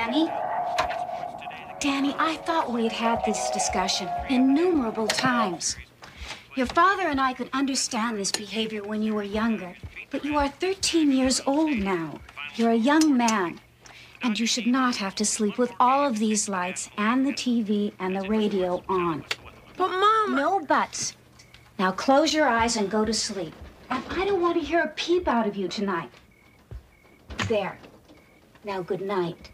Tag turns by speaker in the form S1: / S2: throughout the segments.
S1: Danny? Danny, I thought we'd had this discussion innumerable times. Your father and I could understand this behavior when you were younger, but you are 13 years old now. You're a young man, and you should not have to sleep with all of these lights and the TV and the radio on.
S2: But, Mom...
S1: No buts. Now close your eyes and go to sleep. And I don't want to hear a peep out of you tonight. There. Now, good night.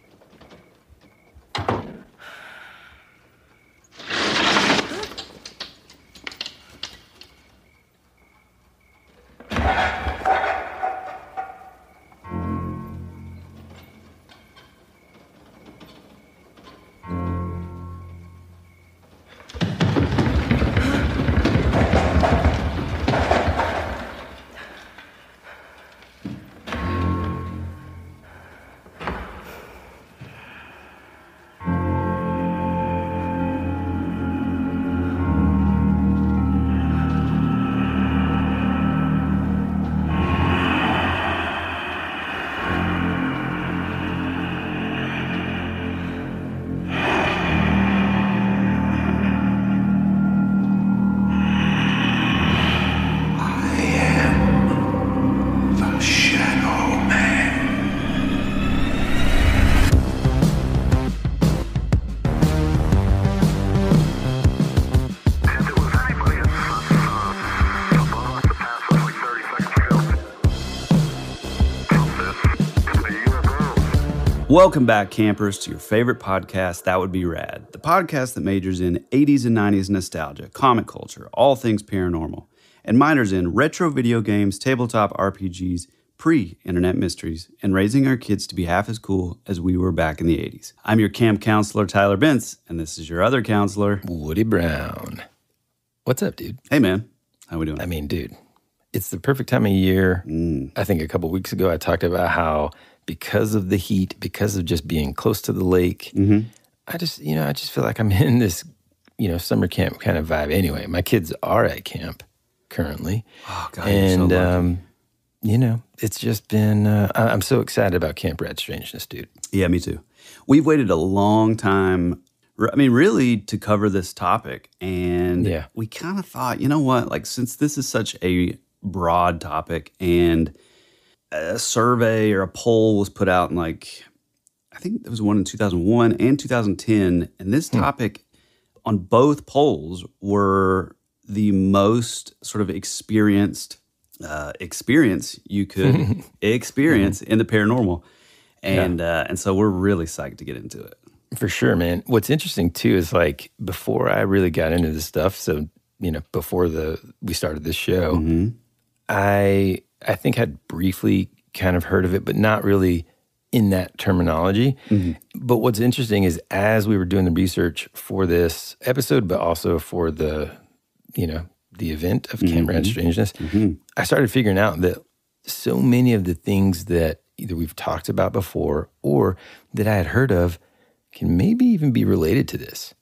S3: Welcome back, campers, to your favorite podcast, That Would Be Rad, the podcast that majors in 80s and 90s nostalgia, comic culture, all things paranormal, and minors in retro video games, tabletop RPGs, pre-internet mysteries, and raising our kids to be half as cool as we were back in the 80s. I'm your camp counselor, Tyler Bence, and this is your other counselor,
S4: Woody Brown. What's up, dude?
S3: Hey, man. How we doing?
S4: I mean, dude, it's the perfect time of year. I think a couple weeks ago I talked about how because of the heat, because of just being close to the lake, I just feel like I'm in this, summer camp kind of vibe. Anyway, my kids are at camp currently.
S3: Oh, God, and, you're so lucky.
S4: It's just been, I'm so excited about Camp Rad Strangeness, dude.
S3: Yeah, me too. We've waited a long time, really to cover this topic. And we kind of thought, you know what, like since this is such a broad topic and a survey or a poll was put out in I think there was one in 2001 and 2010. And this topic on both polls were the most sort of experience you could experience in the paranormal. And so we're really psyched to get into it.
S4: For sure, man. What's interesting too is before I really got into this stuff, so, before we started this show, I think I'd briefly kind of heard of it, but not really in that terminology. But what's interesting is as we were doing the research for this episode, but also for the event of Camp Rad Strangeness, I started figuring out that so many of the things that either we've talked about before or that I had heard of can maybe even be related to this.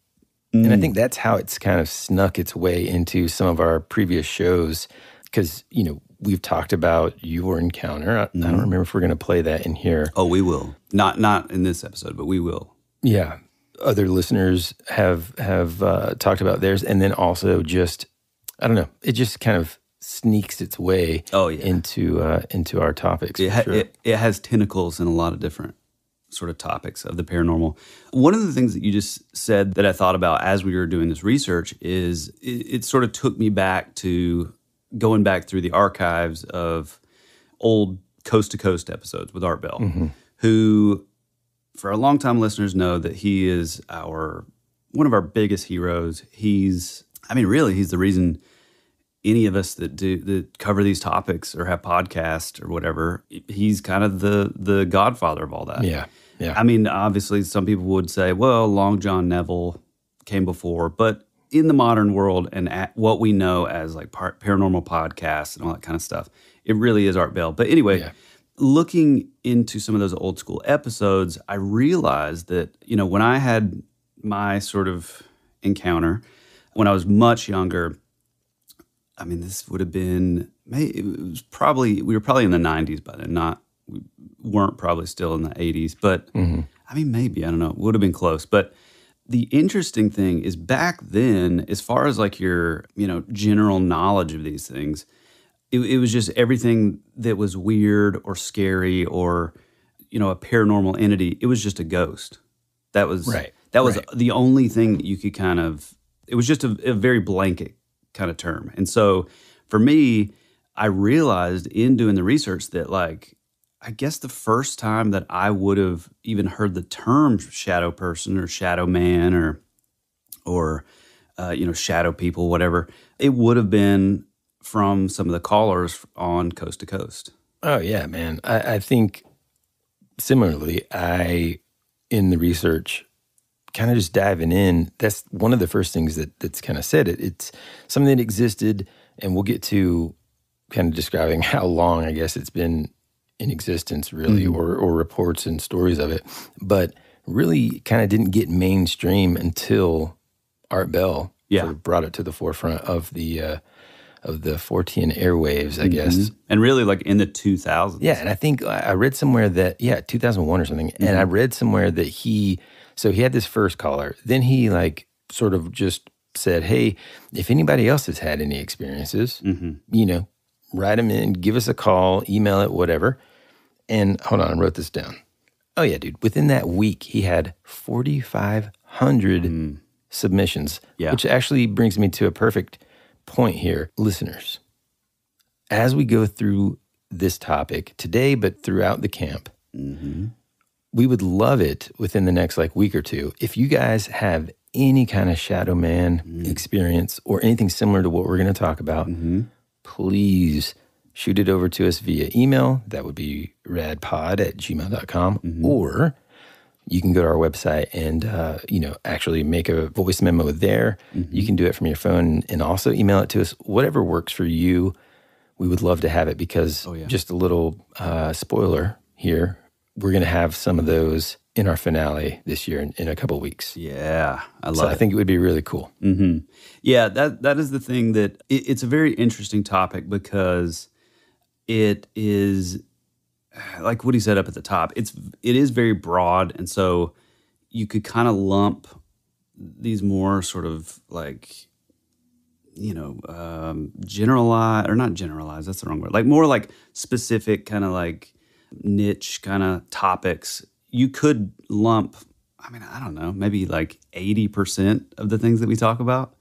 S4: And I think that's how it's kind of snuck its way into some of our previous shows because, we've talked about your encounter. I don't remember if we're going to play that in here.
S3: Oh, we will. Not in this episode, but we will.
S4: Yeah. Other listeners have talked about theirs. And then also just, I don't know, it just kind of sneaks its way into our topics.
S3: It has tentacles in a lot of different sort of topics of the paranormal. One of the things that you just said that I thought about as we were doing this research is it sort of took me back to going back through the archives of old Coast to Coast episodes with Art Bell, who, for our longtime listeners, know that he is one of our biggest heroes. He's the reason any of us that cover these topics or have podcasts or whatever, he's kind of the godfather of all that.
S4: Yeah.
S3: I mean, obviously, some people would say, well, Long John Neville came before, but in the modern world and at what we know as paranormal podcasts and all that kind of stuff, it really is Art Bell. But anyway, looking into some of those old school episodes, I realized that, when I had my sort of encounter when I was much younger, I mean, this would have been, we were probably in the 90s by then, we weren't probably still in the 80s, but I mean, maybe, I don't know. It would have been close. But the interesting thing is back then, as far as like your, general knowledge of these things, it was just everything that was weird or scary or, a paranormal entity. It was just a ghost. That was
S4: right.
S3: The only thing that you could it was just a very blanket kind of term. And so for me, I realized in doing the research that like, I guess the first time that I would have even heard the term shadow person or shadow man or shadow people, whatever, it would have been from some of the callers on Coast to Coast.
S4: Oh, yeah, man. I think similarly, in the research, kind of just diving in, that's one of the first things that's kind of said it. It's something that existed, and we'll get to kind of describing how long, I guess, it's been in existence, really, or reports and stories of it. But really kind of didn't get mainstream until Art Bell sort of brought it to the forefront of the Fortean airwaves, I guess.
S3: And really like in the 2000s.
S4: Yeah, and I think I read somewhere that, 2001 or something, and I read somewhere that he had this first caller, then he like sort of just said, hey, if anybody else has had any experiences, write them in, give us a call, email it, whatever. And hold on, I wrote this down. Oh yeah, dude, within that week, he had 4,500 submissions, which actually brings me to a perfect point here. Listeners, as we go through this topic today, but throughout the camp, we would love it within the next like week or two if you guys have any kind of shadow man experience or anything similar to what we're going to talk about, please shoot it over to us via email. That would be radpod@gmail.com. Or you can go to our website and, actually make a voice memo there. You can do it from your phone and also email it to us. Whatever works for you, we would love to have it because just a little spoiler here, we're going to have some of those in our finale this year in a couple of weeks.
S3: Yeah, I love it.
S4: I think it would be really cool.
S3: Yeah, that is the thing that it's a very interesting topic because it is like what he said up at the top. It is very broad, and so you could kind of lump these more sort of like generalize or not generalize. That's the wrong word. Like more like specific kind of like niche kind of topics. You could lump, I mean, I don't know, maybe like 80% of the things that we talk about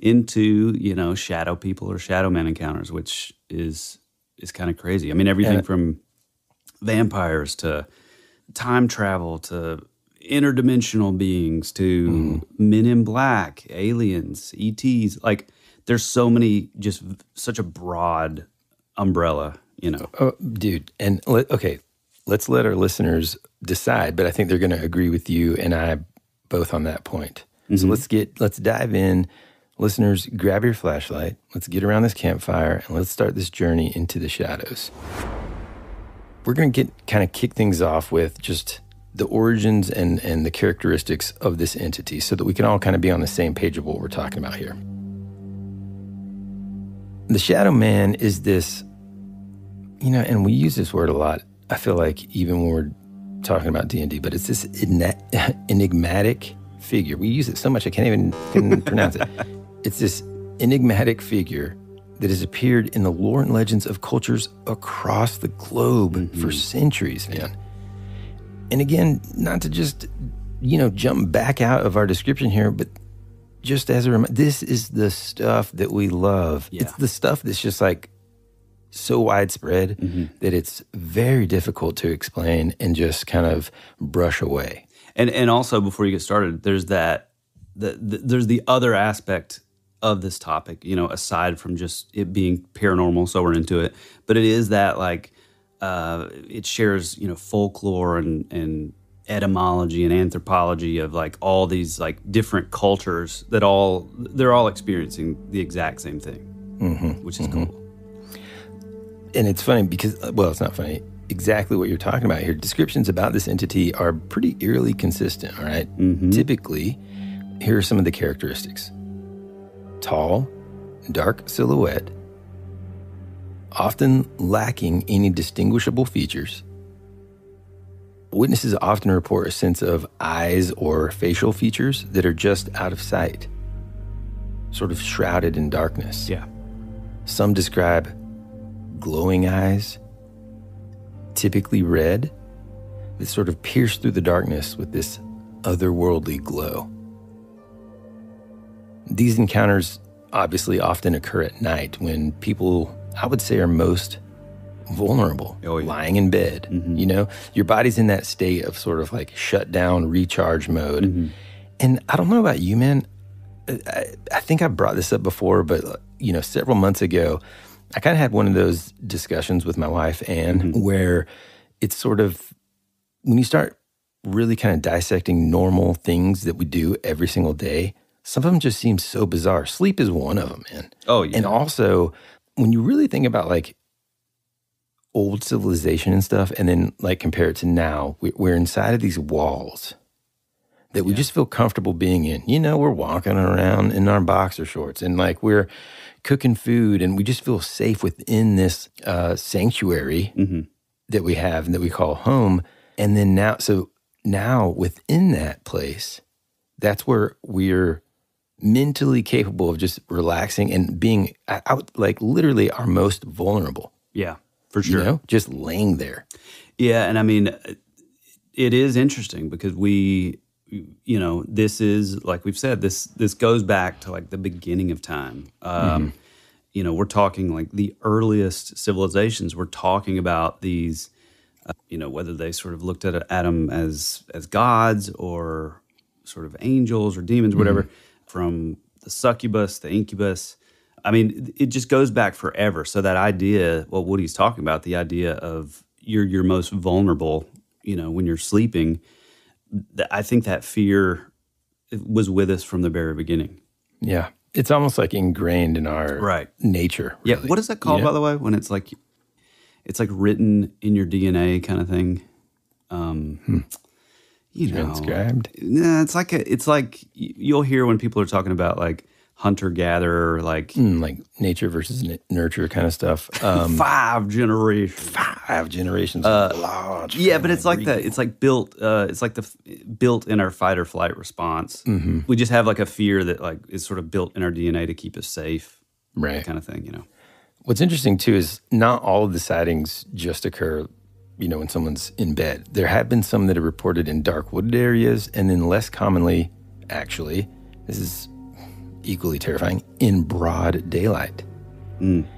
S3: into, shadow people or shadow man encounters, which is kind of crazy. I mean, everything from vampires to time travel to interdimensional beings to men in black, aliens, ETs. Like, there's so many, just such a broad umbrella,
S4: Oh, dude. And let's let our listeners decide, but I think they're going to agree with you and I both on that point. So let's dive in. Listeners, grab your flashlight. Let's get around this campfire and let's start this journey into the shadows. We're going to kick things off with just the origins and the characteristics of this entity so that we can all kind of be on the same page of what we're talking about here. The shadow man is this, and we use this word a lot, I feel like, even when we're talking about D&D, but it's this enigmatic figure. We use it so much I can't even pronounce it. It's this enigmatic figure that has appeared in the lore and legends of cultures across the globe for centuries, man. And again, not to just, jump back out of our description here, but just as a reminder, this is the stuff that we love. Yeah. It's the stuff that's just like so widespread that it's very difficult to explain and just kind of brush away.
S3: And also, before you get started, there's there's the other aspect of this topic, aside from just it being paranormal, so we're into it. But it is that like it shares, folklore and etymology and anthropology of like all these like different cultures that they're all experiencing the exact same thing, which is cool.
S4: And it's funny because, well, it's not funny. Exactly what you're talking about here. Descriptions about this entity are pretty eerily consistent, all right? Typically, here are some of the characteristics. Tall, dark silhouette, often lacking any distinguishable features, Witnesses often report a sense of eyes or facial features that are just out of sight, sort of shrouded in darkness.
S3: Yeah.
S4: Some describe glowing eyes, typically red, that sort of pierce through the darkness with this otherworldly glow. These encounters obviously often occur at night when people, I would say, are most vulnerable, lying in bed. You know, your body's in that state of sort of like shut down, recharge mode. And I don't know about you, man. I think I brought this up before, but, you know, several months ago, I kind of had one of those discussions with my wife, Anne, where it's sort of, when you start really kind of dissecting normal things that we do every single day, some of them just seem so bizarre. Sleep is one of them, man.
S3: Oh, yeah.
S4: And also, when you really think about like old civilization and stuff, and then like compare it to now, we're inside of these walls that we just feel comfortable being in. You know, we're walking around in our boxer shorts and like we're cooking food and we just feel safe within this sanctuary that we have and that we call home. And then now within that place, that's where we're mentally capable of just relaxing and being out, like literally our most vulnerable.
S3: Yeah, for sure.
S4: You know, just laying there.
S3: Yeah, and I mean, it is interesting because you know, this is, like we've said, this goes back to like the beginning of time. You know, we're talking like the earliest civilizations. We're talking about these, you know, whether they sort of looked at them as gods or sort of angels or demons, whatever, from the succubus, the incubus. I mean, it just goes back forever. So that idea, well, what he's talking about, the idea of you're most vulnerable, you know, when you're sleeping, I think that fear was with us from the very beginning.
S4: Yeah. It's almost like ingrained in our nature. Really.
S3: Yeah. What is that called, by the way, when it's like written in your DNA kind of thing? You know,
S4: transcribed.
S3: Yeah, it's like you'll hear when people are talking about like hunter-gatherer, like
S4: nature versus nurture kind of stuff.
S3: 5 generations.
S4: 5 generations. Large.
S3: Yeah, but it's like that. It's like built. It's like built in our fight or flight response. We just have like a fear that like is sort of built in our DNA to keep us safe,
S4: right?
S3: Kind of thing, you know.
S4: What's interesting too is not all of the sightings just occur, you know, when someone's in bed. There have been some that are reported in dark wooded areas, and then less commonly, actually, this is equally terrifying, in broad daylight.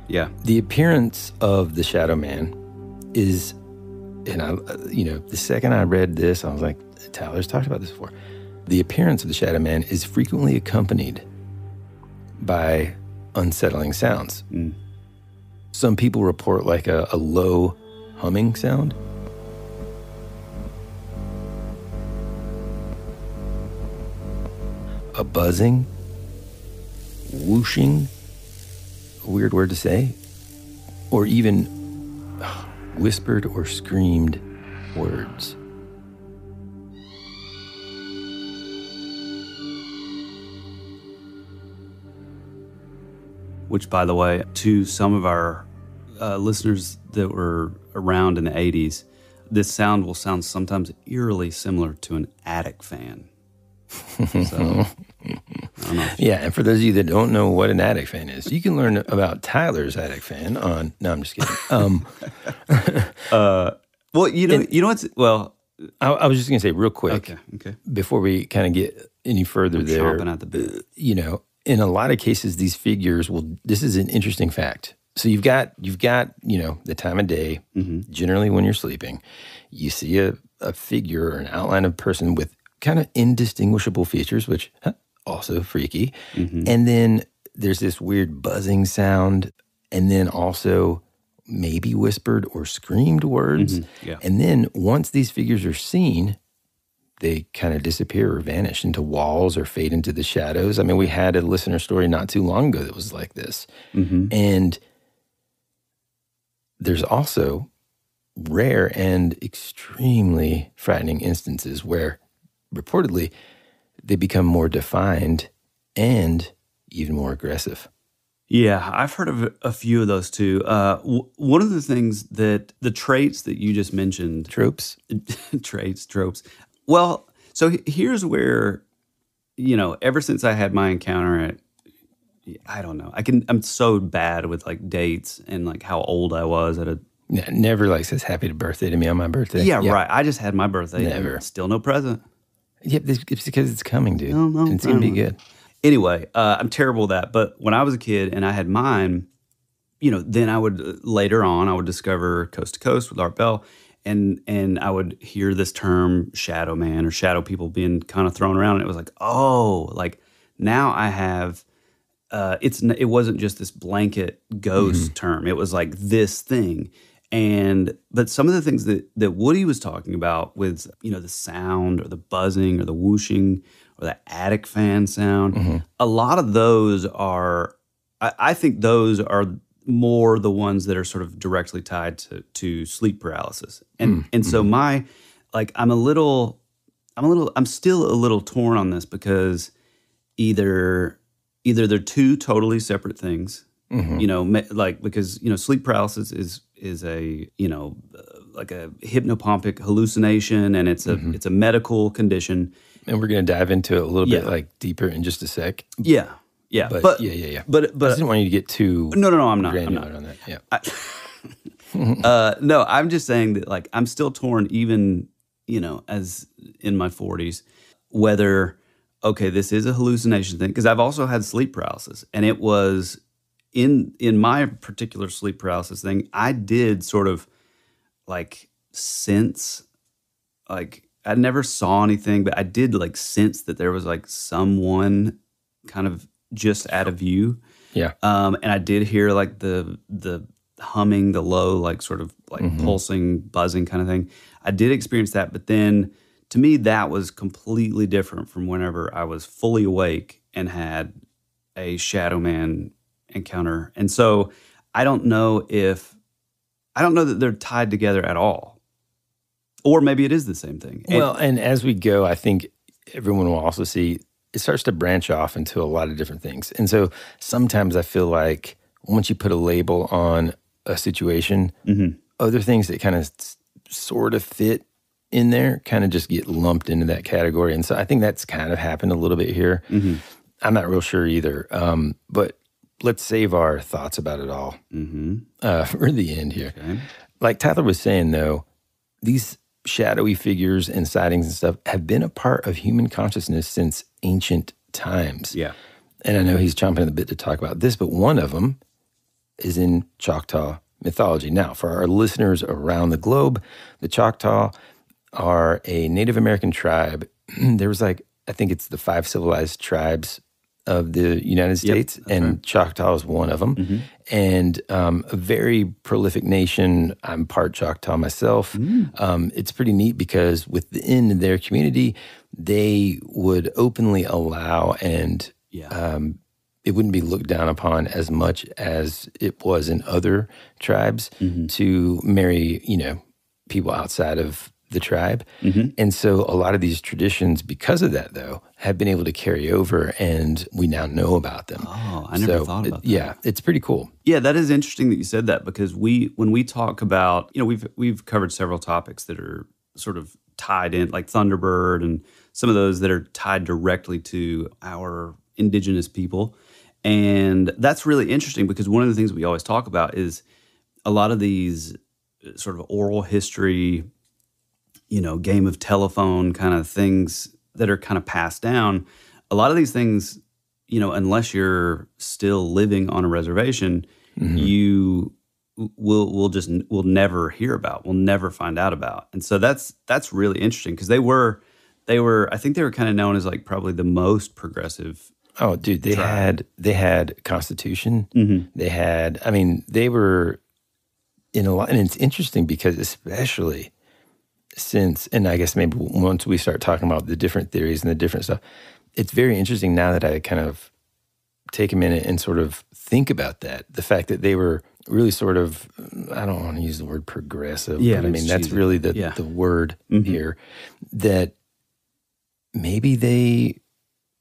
S3: Yeah.
S4: The appearance of the shadow man is, and I, you know, the second I read this, I was like, Tyler's talked about this before. The appearance of the shadow man is frequently accompanied by unsettling sounds. Some people report like a low humming sound. A buzzing, whooshing, a weird word to say, or even whispered or screamed words.
S3: Which, by the way, to some of our listeners that were around in the 80s, this sound will sound sometimes eerily similar to an attic fan. So, I don't know.
S4: Yeah, and for those of you that don't know what an attic fan is, you can learn about Tyler's attic fan on... No, I'm just kidding.
S3: Well, you know what's... Well...
S4: I was just going to say real quick,
S3: okay,
S4: before we kind of get any further
S3: I'm
S4: there,
S3: chomping at the bit.
S4: You know, in a lot of cases, these figures will... This is an interesting fact. So you've got you know, the time of day, generally when you're sleeping, you see a figure or an outline of a person with kind of indistinguishable features, which also freaky. And then there's this weird buzzing sound, and then also maybe whispered or screamed words.
S3: Yeah.
S4: And then once these figures are seen, they kind of disappear or vanish into walls or fade into the shadows. I mean, we had a listener story not too long ago that was like this. And there's also rare and extremely frightening instances where reportedly they become more defined and even more aggressive.
S3: Yeah, I've heard of a few of those too. One of the things that the traits that you just mentioned,
S4: Tropes.
S3: tropes. Well, so here's where, ever since I had my encounter at, I don't know, I'm so bad with like dates and like how old I was at a.
S4: Yeah, never like says happy birthday to me on my birthday.
S3: Yeah, right. I just had my birthday.
S4: Never.
S3: Still no present.
S4: Yeah, it's because it's coming, dude.
S3: No,
S4: and it's going to be good.
S3: Anyway, I'm terrible at that. But when I was a kid and I had mine, then I would later on I would discover Coast to Coast with Art Bell, and I would hear this term shadow man or shadow people being kind of thrown around, and it was like, oh, like now I have. It wasn't just this blanket ghost term. It was like this thing. But some of the things that Woody was talking about with, the sound or the buzzing or the whooshing or the attic fan sound, a lot of those are, I think those are more the ones that are sort of directly tied to sleep paralysis. And so I'm still a little torn on this because either they're two totally separate things, because sleep paralysis is a like a hypnopompic hallucination, and it's a medical condition.
S4: And we're going to dive into it a little bit like deeper in just a sec.
S3: Yeah.
S4: But yeah. But I just didn't want you to get too
S3: no, I'm not
S4: on that. Yeah.
S3: No, I'm just saying that like I'm still torn, even as in my 40s, whether this is a hallucination thing, because I've also had sleep paralysis, and it was in my particular sleep paralysis thing, I did sort of like sense, like I never saw anything, but I did like sense that there was like someone kind of just out of view.
S4: Yeah.
S3: And I did hear like the humming, the low, like sort of like pulsing, buzzing kind of thing. I did experience that, but then to me, that was completely different from whenever I was fully awake and had a shadow man encounter. And so I don't know that they're tied together at all. Or maybe it is the same thing.
S4: Well, and as we go, I think everyone will also see it starts to branch off into a lot of different things. And so sometimes I feel like once you put a label on a situation, other things that kind of sort of fit in there kind of just get lumped into that category. And so I think that's kind of happened a little bit here. I'm not real sure either. But let's save our thoughts about it all for the end here. Okay. Like Tyler was saying, though, these shadowy figures and sightings and stuff have been a part of human consciousness since ancient times. Yeah. And I know he's chomping at the bit to talk about this, but one of them is in Choctaw mythology. Now, for our listeners around the globe, the Choctaw are a Native American tribe. There was I think it's the 5 civilized tribes of the United States, and right. Choctaw is one of them. And a very prolific nation. I'm part Choctaw myself. It's pretty neat because within their community, they would openly allow and it wouldn't be looked down upon as much as it was in other tribes to marry, people outside of the tribe. And so a lot of these traditions, because of that, though, have been able to carry over, and we now know about them.
S3: Oh, I never thought about that.
S4: Yeah, it's pretty cool.
S3: Yeah, that is interesting that you said that, because when we talk about, we've covered several topics that are sort of tied in, like Thunderbird and some of those that are tied directly to our indigenous people. And that's really interesting because one of the things we always talk about is a lot of these sort of oral history, game of telephone kind of things that are kind of passed down. A lot of these things, unless you're still living on a reservation, you will never hear about, will never find out about. And so that's really interesting because they were, I think they were kind of known as like probably the most progressive.
S4: Oh, dude, they had Constitution. They were in a lot, and it's interesting because especially since, and I guess maybe once we start talking about the different theories and the different stuff, it's very interesting now that I kind of take a minute and sort of think about that. The fact that they were really sort of, I don't want to use the word progressive, but I mean, that's really the word here, that maybe they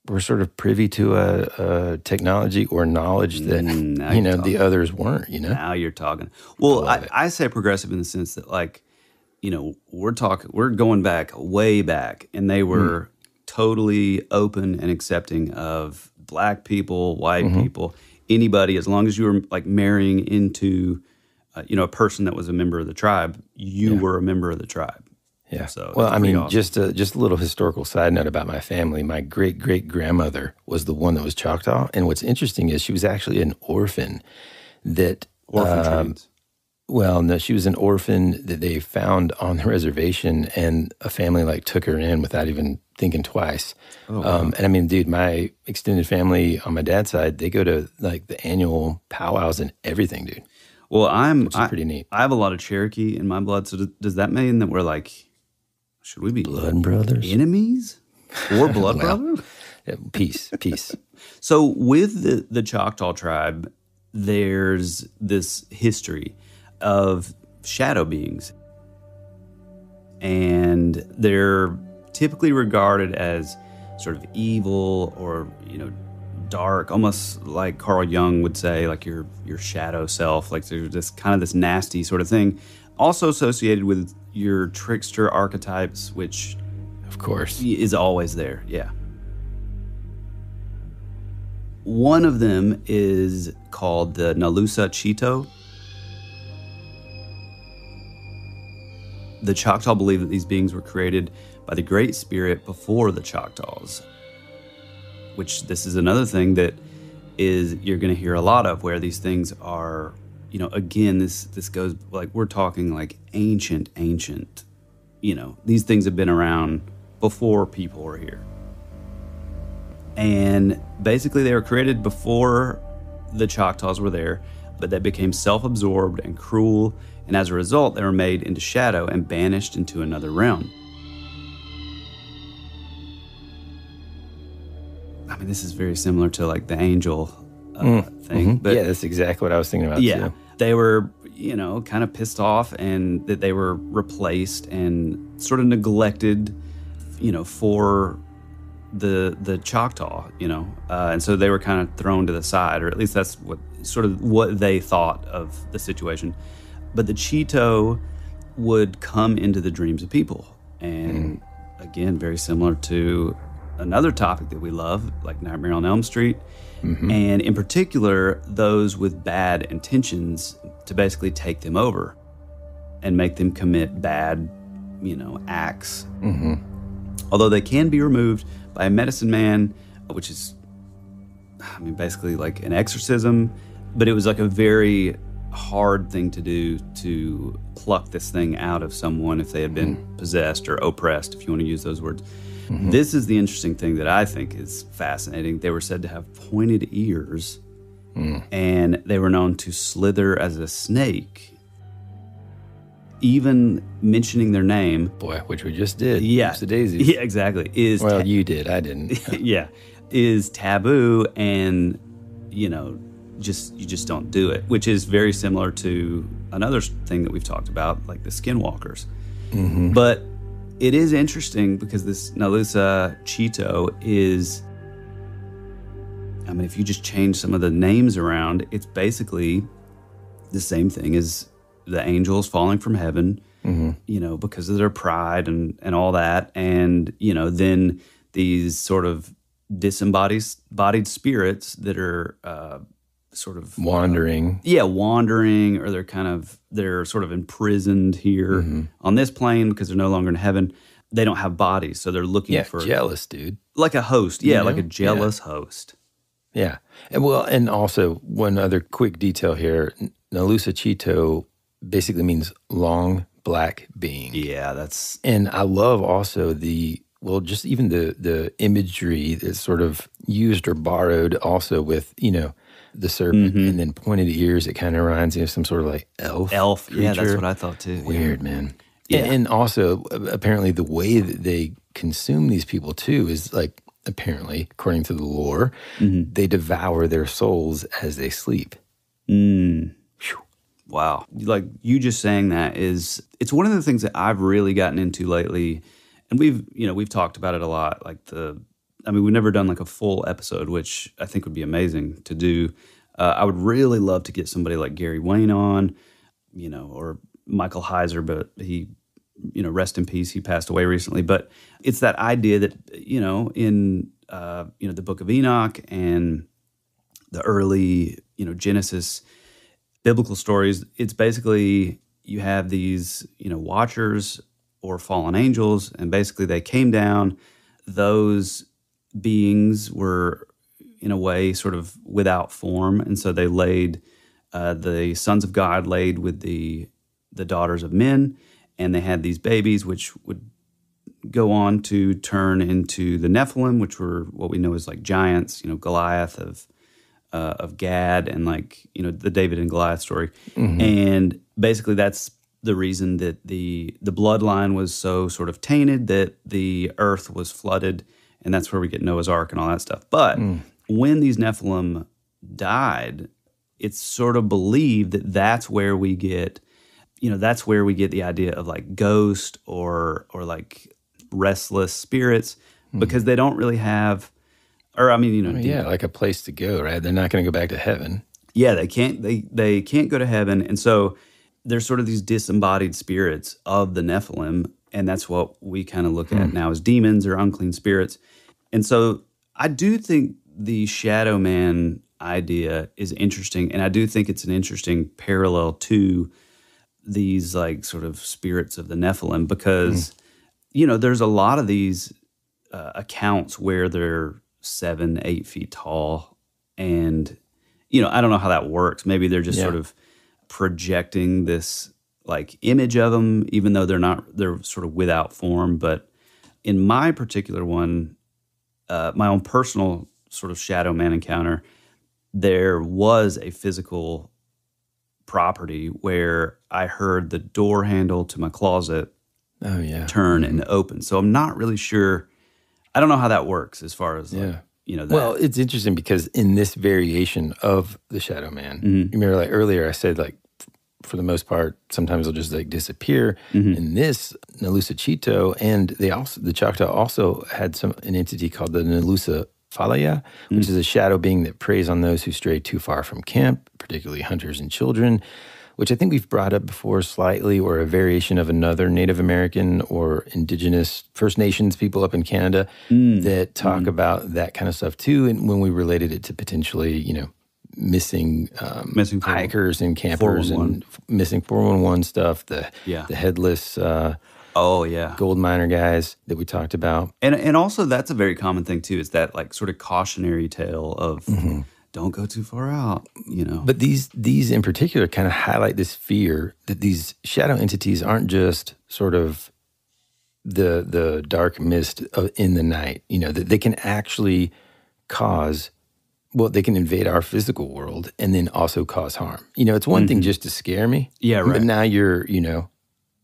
S4: we're sort of privy to a technology or knowledge that, the others weren't,
S3: Now you're talking. Well, I say progressive in the sense that, like, we're going back, way back, and they were totally open and accepting of black people, white people, anybody, as long as you were, like, marrying into, a person that was a member of the tribe, you were a member of the tribe.
S4: Yeah.
S3: So,
S4: well, I mean,
S3: awesome.
S4: just a little historical side note about my family. My great-great-grandmother was the one that was Choctaw. And what's interesting is she was actually an orphan that...
S3: Orphan trains.
S4: Well, no, she was an orphan that they found on the reservation, and a family, like, took her in without even thinking twice. Oh, wow. And I mean, dude, my extended family on my dad's side, they go to, like, the annual powwows and everything, dude.
S3: Well,
S4: which is pretty neat.
S3: I have a lot of Cherokee in my blood, so does that mean that we're, like... Should we be
S4: blood brothers?
S3: Enemies? Or blood brothers?
S4: Peace.
S3: So with the Choctaw tribe, there's this history of shadow beings. And they're typically regarded as sort of evil or, dark, almost like Carl Jung would say, like your shadow self. Like there's this nasty sort of thing. Also associated with your trickster archetypes, which,
S4: of course,
S3: is always there. Yeah. One of them is called the Nalusa Cheeto. The Choctaw believe that these beings were created by the Great Spirit before the Choctaws, which this is another thing that is you're going to hear a lot of, where these things are, again, this goes, like, we're talking like ancient, these things have been around before people were here. And basically they were created before the Choctaws were there, but they became self-absorbed and cruel, and as a result, they were made into shadow and banished into another realm. I mean, this is very similar to, like, the angel thing. But
S4: yeah, that's exactly what I was thinking about, too.
S3: They were, kind of pissed off, and that they were replaced and sort of neglected, for the Choctaw, and so they were kind of thrown to the side, or at least that's what they thought of the situation. But the Cheeto would come into the dreams of people, and again, very similar to another topic that we love, like Nightmare on Elm Street, and in particular, those with bad intentions to basically take them over and make them commit bad, acts. Although they can be removed by a medicine man, which is, basically like an exorcism, but it was like a very hard thing to do, to pluck this thing out of someone if they had been possessed or oppressed, if you want to use those words. This is the interesting thing that I think is fascinating. They were said to have pointed ears, and they were known to slither as a snake. Even mentioning their name,
S4: boy, which we just did.
S3: Yeah,
S4: the daisies.
S3: Yeah, exactly.
S4: You did. I didn't.
S3: Yeah, is taboo, and you just don't do it. Which is very similar to another thing that we've talked about, like the skinwalkers. But it is interesting because this Nalusa Cheeto is, if you just change some of the names around, it's basically the same thing as the angels falling from heaven, because of their pride and all that. And, then these sort of disembodied spirits that are sort of
S4: wandering.
S3: Wandering, or they're sort of imprisoned here on this plane because they're no longer in heaven. They don't have bodies, so they're looking for
S4: jealous, dude.
S3: Like a host, like a jealous host.
S4: Yeah, and also one other quick detail here: Nalusa Cheeto basically means long black being.
S3: Yeah,
S4: and I love also just even the imagery that's sort of used or borrowed also with the serpent and then pointed ears. It kind of reminds me of some sort of like elf creature.
S3: Yeah, that's what I thought too.
S4: Weird, man.
S3: Yeah.
S4: And also apparently the way that they consume these people too is like, apparently according to the lore, they devour their souls as they sleep.
S3: Wow. Like, you just saying that it's one of the things that I've really gotten into lately. And we've talked about it a lot, like the I mean, we've never done like a full episode, which I think would be amazing to do. I would really love to get somebody like Gary Wayne on, or Michael Heiser, but he, rest in peace. He passed away recently. But it's that idea that, in, the Book of Enoch and the early, Genesis biblical stories, it's basically you have these, watchers or fallen angels, and basically they came down. Those beings were, in a way, sort of without form, and so they laid, the sons of God laid with the daughters of men, and they had these babies, which would go on to turn into the Nephilim, which were what we know as like giants, Goliath of Gad, and like, the David and Goliath story. Mm-hmm. And basically that's the reason that the bloodline was so sort of tainted, that the earth was flooded, and that's where we get Noah's Ark and all that stuff. But when these Nephilim died, it's sort of believed that that's where we get, the idea of like ghost or like restless spirits, because they don't really have,
S4: like a place to go, right? They're not going to go back to heaven.
S3: Yeah, they can't go to heaven, and so there's sort of these disembodied spirits of the Nephilim, and that's what we kind of look at now as demons or unclean spirits. And so I do think the Shadow Man idea is interesting, and I do think it's an interesting parallel to these like sort of spirits of the Nephilim, because there's a lot of these accounts where they're 7-8 feet tall, and I don't know how that works. Maybe they're just sort of projecting this like image of them, even though they're sort of without form. But in my particular one, my own personal sort of Shadow Man encounter, there was a physical property where I heard the door handle to my closet turn and open. So I'm not really sure. I don't know how that works as far as that.
S4: Well, it's interesting because in this variation of the Shadow Man, you remember like earlier I said like for the most part sometimes they'll just like disappear. In this Nalusachito, and the Choctaw also had an entity called the Nalusa Falaya, which is a shadow being that preys on those who stray too far from camp, particularly hunters and children, which I think we've brought up before slightly, or a variation of another Native American or indigenous First Nations people up in Canada that talk about that kind of stuff too. And when we related it to potentially, missing hikers and campers and missing 411 stuff, the headless gold miner guys that we talked about.
S3: And also that's a very common thing too, is that like sort of cautionary tale of don't go too far out,
S4: But these in particular kind of highlight this fear that these shadow entities aren't just sort of the dark mist in the night, that they can actually they can invade our physical world and then also cause harm. It's one thing just to scare me.
S3: Yeah, right.
S4: But now you're,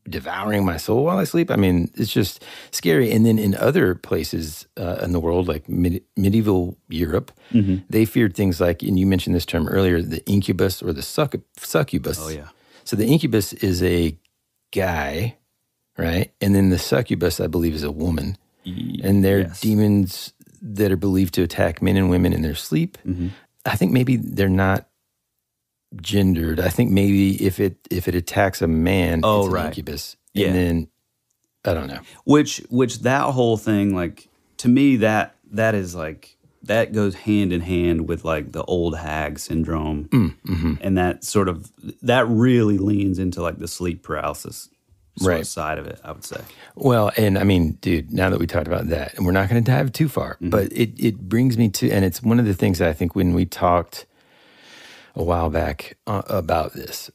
S4: devouring my soul while I sleep. I mean, it's just scary. And then in other places in the world, like medieval Europe, they feared things like, and you mentioned this term earlier, the incubus or the succubus.
S3: Oh, yeah.
S4: So the incubus is a guy, right? And then the succubus, I believe, is a woman. And they're demons that are believed to attack men and women in their sleep. I think maybe they're not gendered. I think maybe if it attacks a man, it's an incubus. And then I don't know.
S3: Which that whole thing, like, to me, that is like, that goes hand in hand with like the old hag syndrome. And that sort of, that really leans into like the sleep paralysis side of it, I would say.
S4: Well, and I mean, dude, now that we talked about that, and we're not going to dive too far, but it brings me to, and it's one of the things that I think when we talked a while back about this,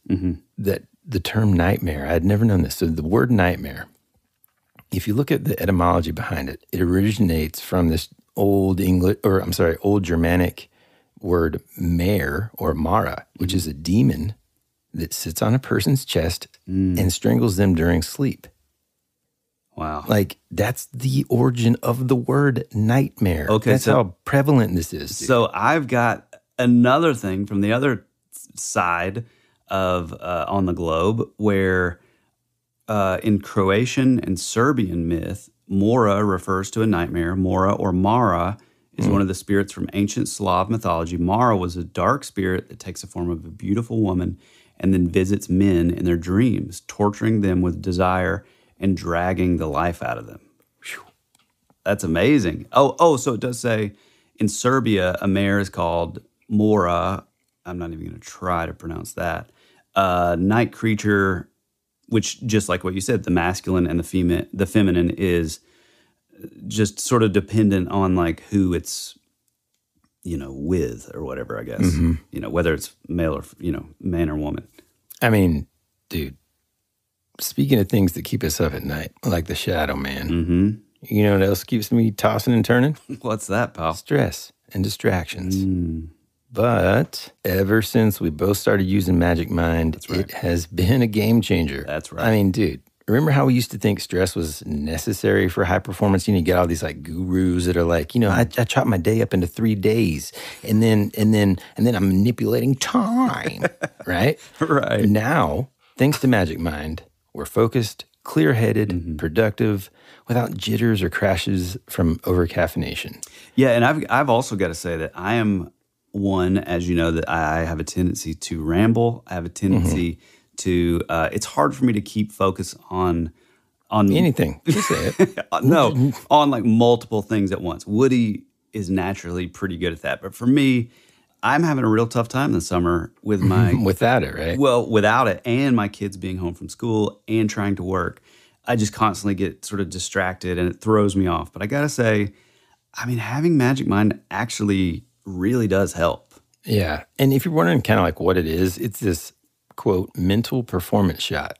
S4: that the term nightmare, I had never known this. So the word nightmare, if you look at the etymology behind it, it originates from this old Germanic word mare or mara, which is a demon that sits on a person's chest and strangles them during sleep.
S3: Wow.
S4: Like, that's the origin of the word nightmare. Okay, that's how prevalent this is, dude.
S3: So I've got another thing from the other side of on the globe where in Croatian and Serbian myth, Mora refers to a nightmare. Mora or Mara is one of the spirits from ancient Slav mythology. Mara was a dark spirit that takes the form of a beautiful woman and then visits men in their dreams, torturing them with desire and dragging the life out of them. Whew. That's amazing. So it does say in Serbia, a mare is called Mora. I'm not even going to try to pronounce that. Night creature, which, just like what you said, the masculine and the feminine is just sort of dependent on like who it's, with or whatever, I guess. Mm-hmm. Whether it's male or, man or woman.
S4: I mean, dude, speaking of things that keep us up at night, like the shadow man, you know what else keeps me tossing and turning?
S3: What's that, pal?
S4: Stress and distractions. But ever since we both started using Magic Mind, it has been a game changer.
S3: That's right.
S4: I mean, dude, remember how we used to think stress was necessary for high performance? You get all these like gurus that are like, I chop my day up into 3 days, and then I'm manipulating time, right?
S3: Right.
S4: Now, thanks to Magic Mind, we're focused, clear-headed, productive, without jitters or crashes from overcaffeination.
S3: Yeah, and I've also got to say that I am one, as you know, that I have a tendency to ramble. I have a tendency to, it's hard for me to keep focus on
S4: anything. Just say it.
S3: No, on like multiple things at once. Woody is naturally pretty good at that. But for me, I'm having a real tough time this summer with my...
S4: Without it, right?
S3: Well, without it, and my kids being home from school and trying to work. I just constantly get sort of distracted and it throws me off. But I got to say, having Magic Mind actually really does help.
S4: Yeah. And if you're wondering kind of like what it is, it's this, quote, mental performance shot.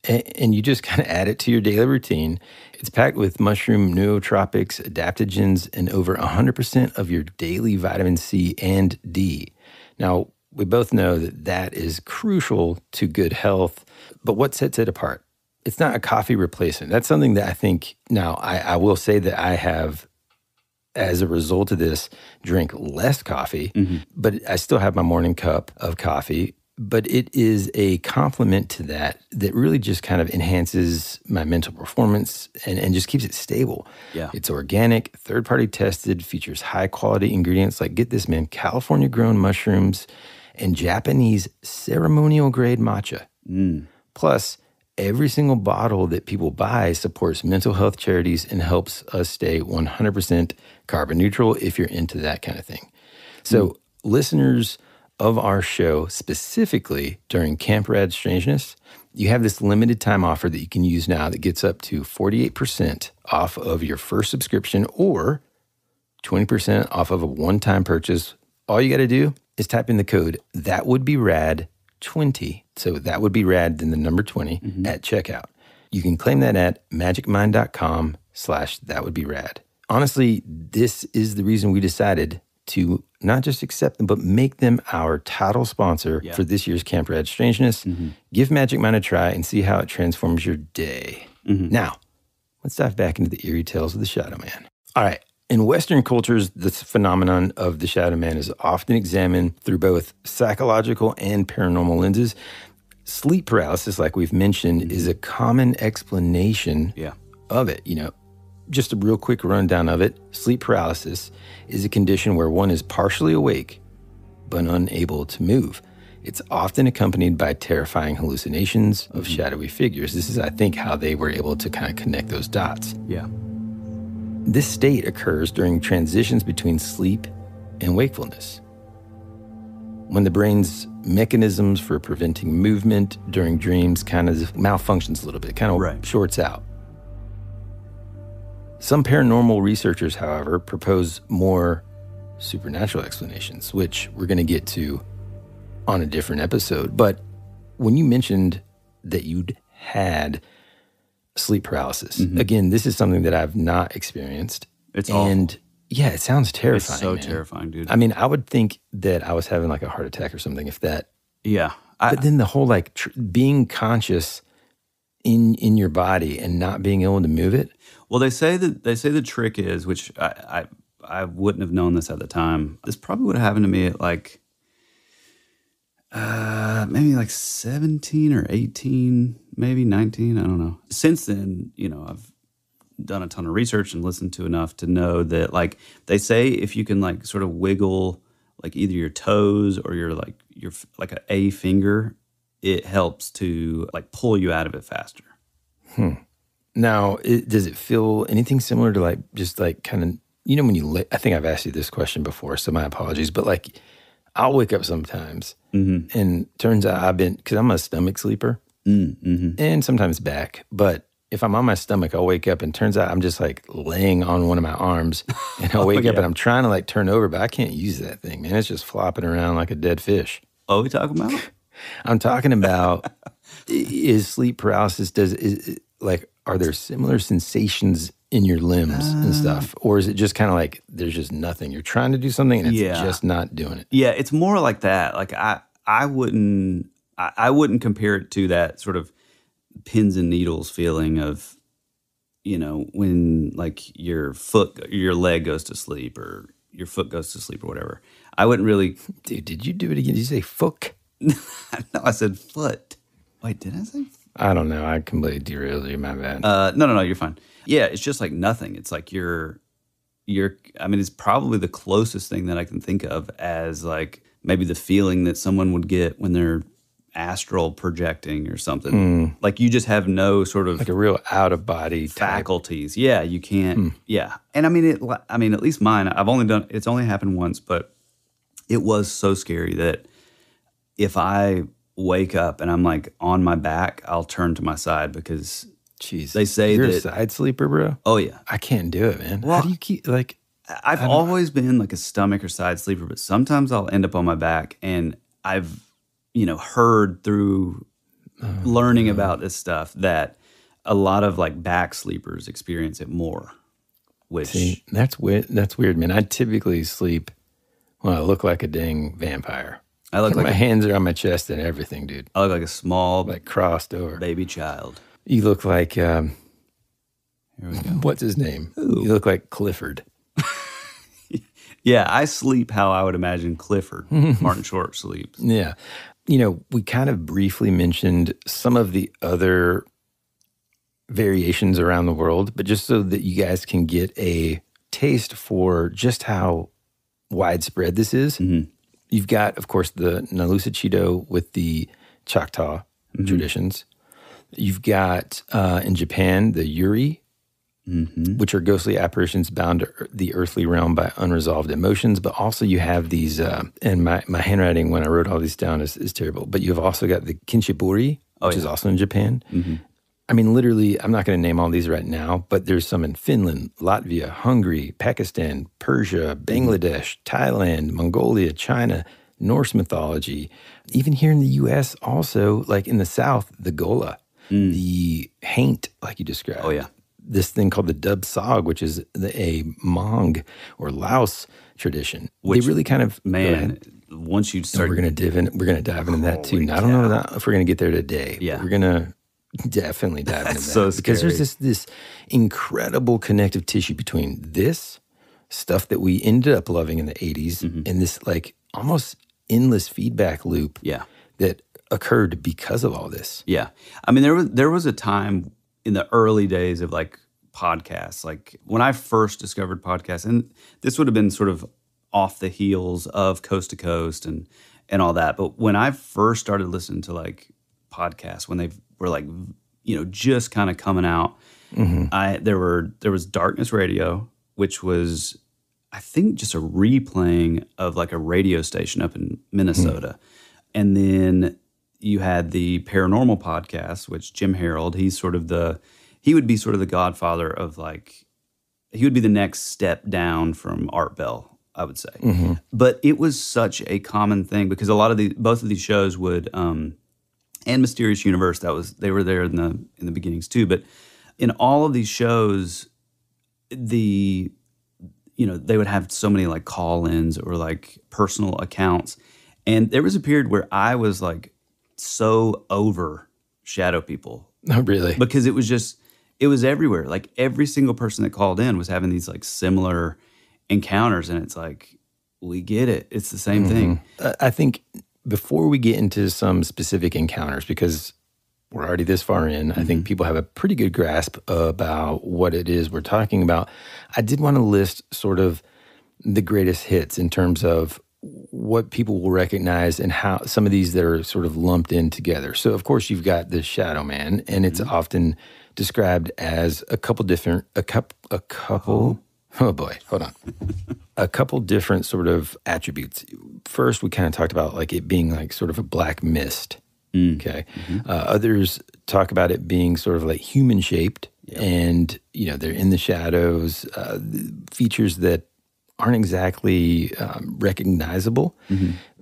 S4: And you just kind of add it to your daily routine. It's packed with mushroom nootropics, adaptogens, and over 100% of your daily vitamin C and D. Now, we both know that is crucial to good health. But what sets it apart? It's not a coffee replacement. That's something that I think, now, I will say that I have, as a result of this, drink less coffee, but I still have my morning cup of coffee. But it is a complement to that really just kind of enhances my mental performance and just keeps it stable.
S3: Yeah.
S4: It's organic, third-party tested, features high-quality ingredients like, get this, man, California-grown mushrooms and Japanese ceremonial-grade matcha. Plus, every single bottle that people buy supports mental health charities and helps us stay 100% carbon neutral if you're into that kind of thing. So listeners of our show, specifically during Camp Rad Strangeness, you have this limited time offer that you can use now that gets up to 48% off of your first subscription or 20% off of a one-time purchase. All you got to do is type in the code That Would Be Rad 20. So That Would Be Rad, then the number 20 at checkout. You can claim that at magicmind.com/That Would Be Rad. Honestly, this is the reason we decided to not just accept them, but make them our title sponsor for this year's Camp Rad Strangeness. Give Magic Mind a try and see how it transforms your day. Now, let's dive back into the eerie tales of the Shadow Man. All right. In Western cultures, this phenomenon of the Shadow Man is often examined through both psychological and paranormal lenses. Sleep paralysis, like we've mentioned, is a common explanation of it. Just a real quick rundown of it. Sleep paralysis is a condition where one is partially awake but unable to move. It's often accompanied by terrifying hallucinations of shadowy figures. This is, I think, how they were able to kind of connect those dots.
S3: Yeah.
S4: This state occurs during transitions between sleep and wakefulness, when the brain's mechanisms for preventing movement during dreams kind of malfunctions a little bit, kind of shorts out. Some paranormal researchers, however, propose more supernatural explanations, which we're going to get to on a different episode. But when you mentioned that you'd had sleep paralysis, again, this is something that I've not experienced.
S3: It's awful.
S4: Yeah, it sounds terrifying.
S3: It's so
S4: man.
S3: terrifying, dude.
S4: I would think that I was having like a heart attack or something if that.
S3: Yeah.
S4: But then the whole being conscious in your body and not being able to move it.
S3: Well, they say the trick is, which I wouldn't have known this at the time. This probably would have happened to me at maybe 17 or 18, maybe 19. I don't know. Since then, I've done a ton of research and listened to enough to know that, like, they say if you can like sort of wiggle like either your toes or your like a finger, it helps to like pull you out of it faster.
S4: Now, does it feel anything similar to like just like kind of, when you I think I've asked you this question before, so my apologies, but like I'll wake up sometimes and turns out because I'm a stomach sleeper and sometimes back, but if I'm on my stomach, I'll wake up and turns out I'm just like laying on one of my arms and I'll wake up and I'm trying to like turn over, but I can't use that thing, man. It's just flopping around like a dead fish.
S3: What are we talking about?
S4: I'm talking about is sleep paralysis, are there similar sensations in your limbs and stuff? Or is it just kind of like there's just nothing? You're trying to do something and it's just not doing it.
S3: Yeah, it's more like that. Like I wouldn't compare it to that sort of pins and needles feeling of, when like your leg goes to sleep or your foot goes to sleep or whatever. I wouldn't really.
S4: Dude, did you do it again? Did you say foot?
S3: No, I said foot. Wait, did I say?
S4: I don't know. I completely derailed you. My bad.
S3: No, you're fine. Yeah, it's just like nothing. It's like it's probably the closest thing that I can think of as like maybe the feeling that someone would get when they're astral projecting or something. Like you just have no sort of
S4: like a real out of body
S3: faculties. Yeah, you can't. Yeah, and at least mine. It's only happened once, but it was so scary that if I wake up and I'm like on my back, I'll turn to my side because they say
S4: you're
S3: that
S4: a side sleeper, bro.
S3: Oh yeah,
S4: I can't do it, man.
S3: Well,
S4: how do you keep like?
S3: I've always been like a stomach or side sleeper, but sometimes I'll end up on my back, and I've heard through learning about this stuff that a lot of like back sleepers experience it more. Which
S4: that's weird. That's weird, man. I typically sleep when I look like a dang vampire. I look like my hands are on my chest and everything, dude.
S3: I look like a small,
S4: like crossed over
S3: baby child.
S4: You look like
S3: here we go.
S4: What's his name?
S3: Ooh.
S4: You look like Clifford.
S3: Yeah, I sleep how I would imagine Clifford, Martin Short, sleeps.
S4: Yeah. We kind of briefly mentioned some of the other variations around the world, but just so that you guys can get a taste for just how widespread this is, you've got, of course, the Nalusa Cheeto with the Choctaw traditions. You've got, in Japan, the Yuri, which are ghostly apparitions bound to the earthly realm by unresolved emotions. But also you have these, and my handwriting when I wrote all these down is terrible, but you've also got the Kinshiburi, which is also in Japan. I mean, literally, I'm not going to name all these right now, but there's some in Finland, Latvia, Hungary, Pakistan, Persia, Bangladesh, Thailand, Mongolia, China, Norse mythology. Even here in the U.S. also, like in the South, the Gola, the Haint, like you described.
S3: Oh, yeah.
S4: This thing called the Dub Sog, which is a Hmong or Laos tradition.
S3: Which,
S4: they really kind of
S3: once you start,
S4: we're going to dive into that too. And I don't know if we're going to get there today.
S3: Yeah,
S4: but we're going to definitely dive into that.
S3: So
S4: because there's this incredible connective tissue between this stuff that we ended up loving in the 80s and this like almost endless feedback loop.
S3: Yeah,
S4: that occurred because of all this.
S3: Yeah, I mean there was a time in the early days of like podcasts, like when I first discovered podcasts, and this would have been sort of off the heels of Coast to Coast and all that. But when I first started listening to like podcasts, when they were like, just kind of coming out, there was Darkness Radio, which was, I think, just a replaying of like a radio station up in Minnesota. And then you had the Paranormal podcast, which Jim Harold, he would be sort of the godfather of like, he would be the next step down from Art Bell, I would say. But it was such a common thing because both of these shows would, and Mysterious Universe, they were there in the beginnings too. But in all of these shows, they would have so many like call-ins or like personal accounts. And there was a period where I was like so over shadow people.
S4: Oh, really?
S3: Because it was everywhere. Like every single person that called in was having these like similar encounters. And it's like, we get it. It's the same thing.
S4: I think before we get into some specific encounters, because we're already this far in. I think people have a pretty good grasp about what it is we're talking about. I did want to list sort of the greatest hits in terms of what people will recognize and how some of these that are sort of lumped in together. So, of course, you've got the Shadow Man, and it's often described as a couple different sort of attributes. First, we kind of talked about like it being like sort of a black mist. Okay. Others talk about it being sort of like human shaped, and they're in the shadows. Features that aren't exactly recognizable.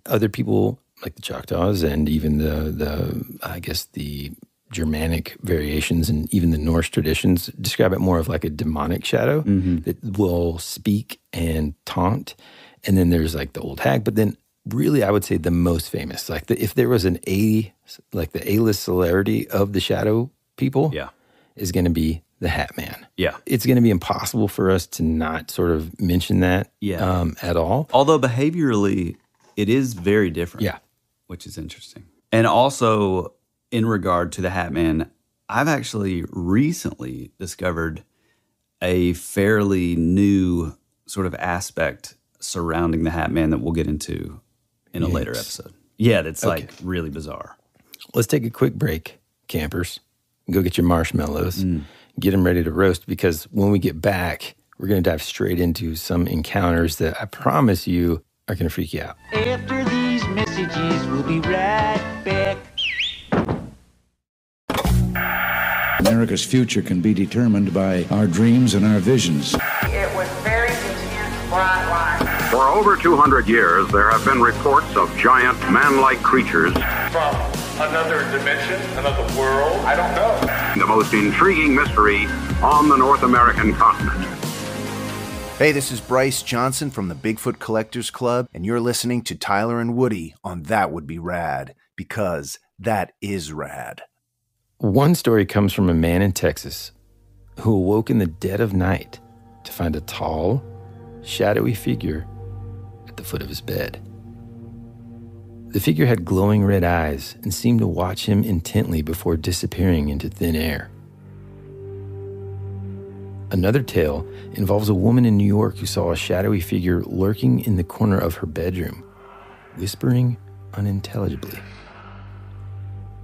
S4: Other people, like the Choctaws and even the Germanic variations and even the Norse traditions, describe it more of like a demonic shadow that will speak and taunt. And then there's like the old hag, but then really I would say the most famous, like if there was the A-list celebrity of the shadow people, is going to be the Hat Man. Yeah. It's going to be impossible for us to not sort of mention that at all.
S3: Although behaviorally, it is very different. Yeah. Which is interesting. And also, in regard to the Hat Man, I've actually recently discovered a fairly new sort of aspect surrounding the Hat Man that we'll get into in a later episode. Yeah, that's like really bizarre.
S4: Let's take a quick break, campers. Go get your marshmallows. Get them ready to roast, because when we get back, we're going to dive straight into some encounters that I promise you are going to freak you out.
S2: After these messages, we'll be right back.
S5: America's future can be determined by our dreams and our visions.
S6: It was very intense, bright light.
S7: For over 200 years, there have been reports of giant man-like creatures
S8: from another dimension, another world, I don't know.
S7: The most intriguing mystery on the North American continent.
S9: Hey, this is Bryce Johnson from the Bigfoot Collectors Club, and you're listening to Tyler and Woody on That Would Be Rad, because that is rad.
S4: One story comes from a man in Texas who awoke in the dead of night to find a tall, shadowy figure at the foot of his bed. The figure had glowing red eyes and seemed to watch him intently before disappearing into thin air. Another tale involves a woman in New York who saw a shadowy figure lurking in the corner of her bedroom, whispering unintelligibly.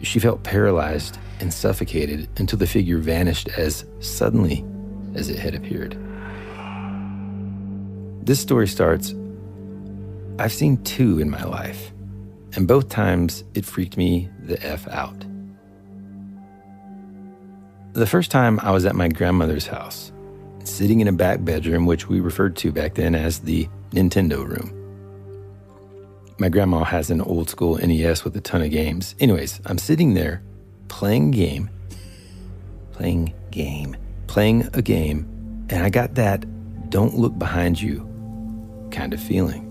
S4: She felt paralyzed and suffocated until the figure vanished as suddenly as it had appeared. This story starts, I've seen two in my life, and both times it freaked me the F out. The first time I was at my grandmother's house, sitting in a back bedroom, which we referred to back then as the Nintendo room. My grandma has an old school NES with a ton of games. Anyways, I'm sitting there playing a game, and I got that don't look behind you kind of feeling.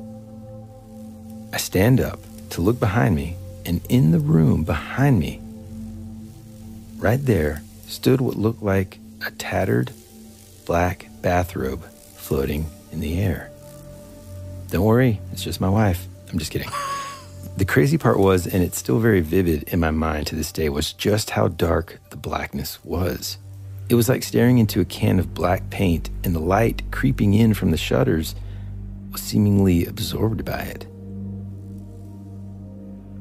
S4: I stand up to look behind me, and in the room behind me, right there, stood what looked like a tattered black bathrobe floating in the air. Don't worry, it's just my wife. I'm just kidding. The crazy part was, and it's still very vivid in my mind to this day, was just how dark the blackness was. It was like staring into a can of black paint, and the light creeping in from the shutters was seemingly absorbed by it.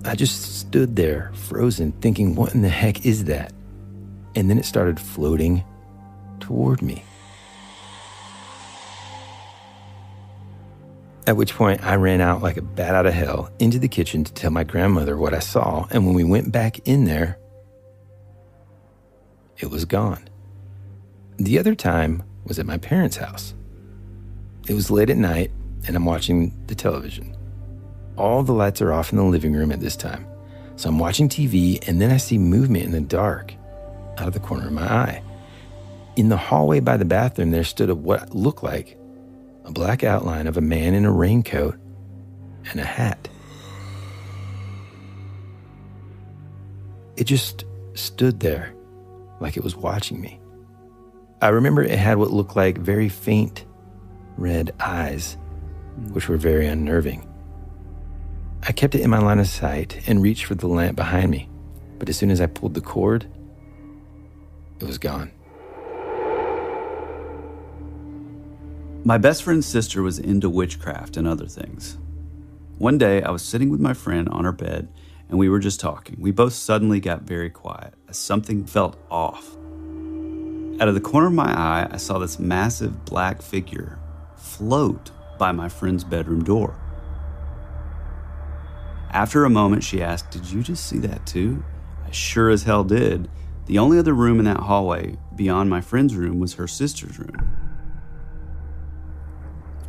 S4: I just stood there, frozen, thinking, what in the heck is that? And then it started floating toward me. At which point I ran out like a bat out of hell into the kitchen to tell my grandmother what I saw, and when we went back in there, it was gone. The other time was at my parents' house. It was late at night, and I'm watching the television. All the lights are off in the living room at this time, so I'm watching TV, and then I see movement in the dark out of the corner of my eye. In the hallway by the bathroom, there stood what looked like a black outline of a man in a raincoat and a hat. It just stood there like it was watching me. I remember it had what looked like very faint red eyes, which were very unnerving. I kept it in my line of sight and reached for the lamp behind me. But as soon as I pulled the cord, it was gone.
S3: My best friend's sister was into witchcraft and other things. One day, I was sitting with my friend on her bed, and we were just talking. We both suddenly got very quiet as something felt off. Out of the corner of my eye, I saw this massive black figure float by my friend's bedroom door. After a moment, she asked, "Did you just see that too?" I sure as hell did. The only other room in that hallway beyond my friend's room was her sister's room.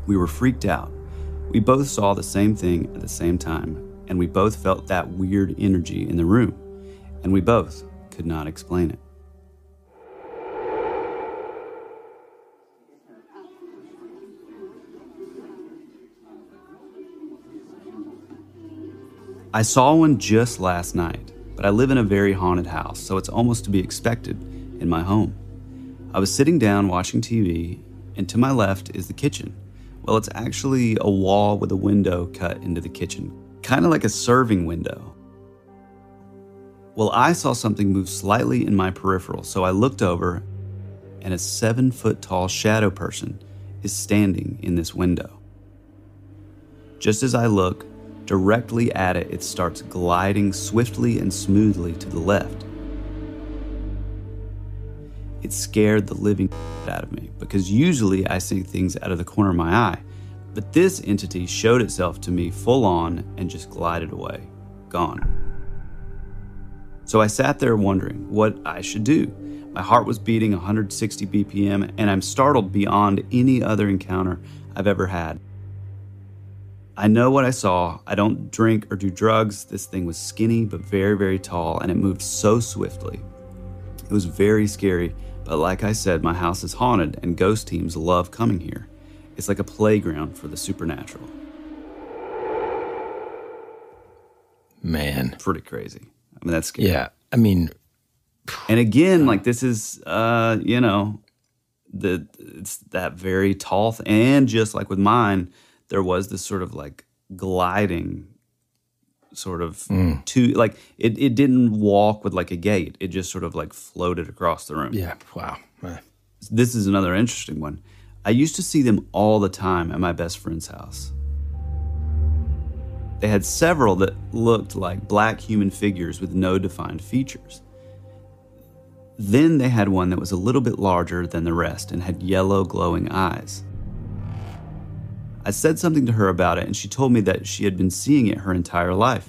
S3: We were freaked out. We both saw the same thing at the same time, and we both felt that weird energy in the room, and we both could not explain it. I saw one just last night, but I live in a very haunted house, so it's almost to be expected in my home. I was sitting down watching TV, and to my left is the kitchen. Well, it's actually a wall with a window cut into the kitchen, kind of like a serving window. Well, I saw something move slightly in my peripheral, so I looked over, and a 7-foot-tall shadow person is standing in this window. Just as I look, directly at it, it starts gliding swiftly and smoothly to the left. It scared the living out of me because usually I see things out of the corner of my eye, but this entity showed itself to me full on and just glided away, gone. So I sat there wondering what I should do. My heart was beating 160 BPM, and I'm startled beyond any other encounter I've ever had. I know what I saw. I don't drink or do drugs. This thing was skinny but very, very tall, and it moved so swiftly. It was very scary, but like I said, my house is haunted, and ghost teams love coming here. It's like a playground for the supernatural.
S4: Man.
S3: Pretty crazy. I mean, that's scary.
S4: Yeah, I mean...
S3: And again, like this is, it's that very tall thing. And just like with mine, there was this sort of like gliding sort of like it didn't walk with like a gait. It just sort of like floated across the room.
S4: Yeah, wow.
S3: This is another interesting one. I used to see them all the time at my best friend's house. They had several that looked like black human figures with no defined features. Then they had one that was a little bit larger than the rest and had yellow glowing eyes. I said something to her about it, and she told me that she had been seeing it her entire life.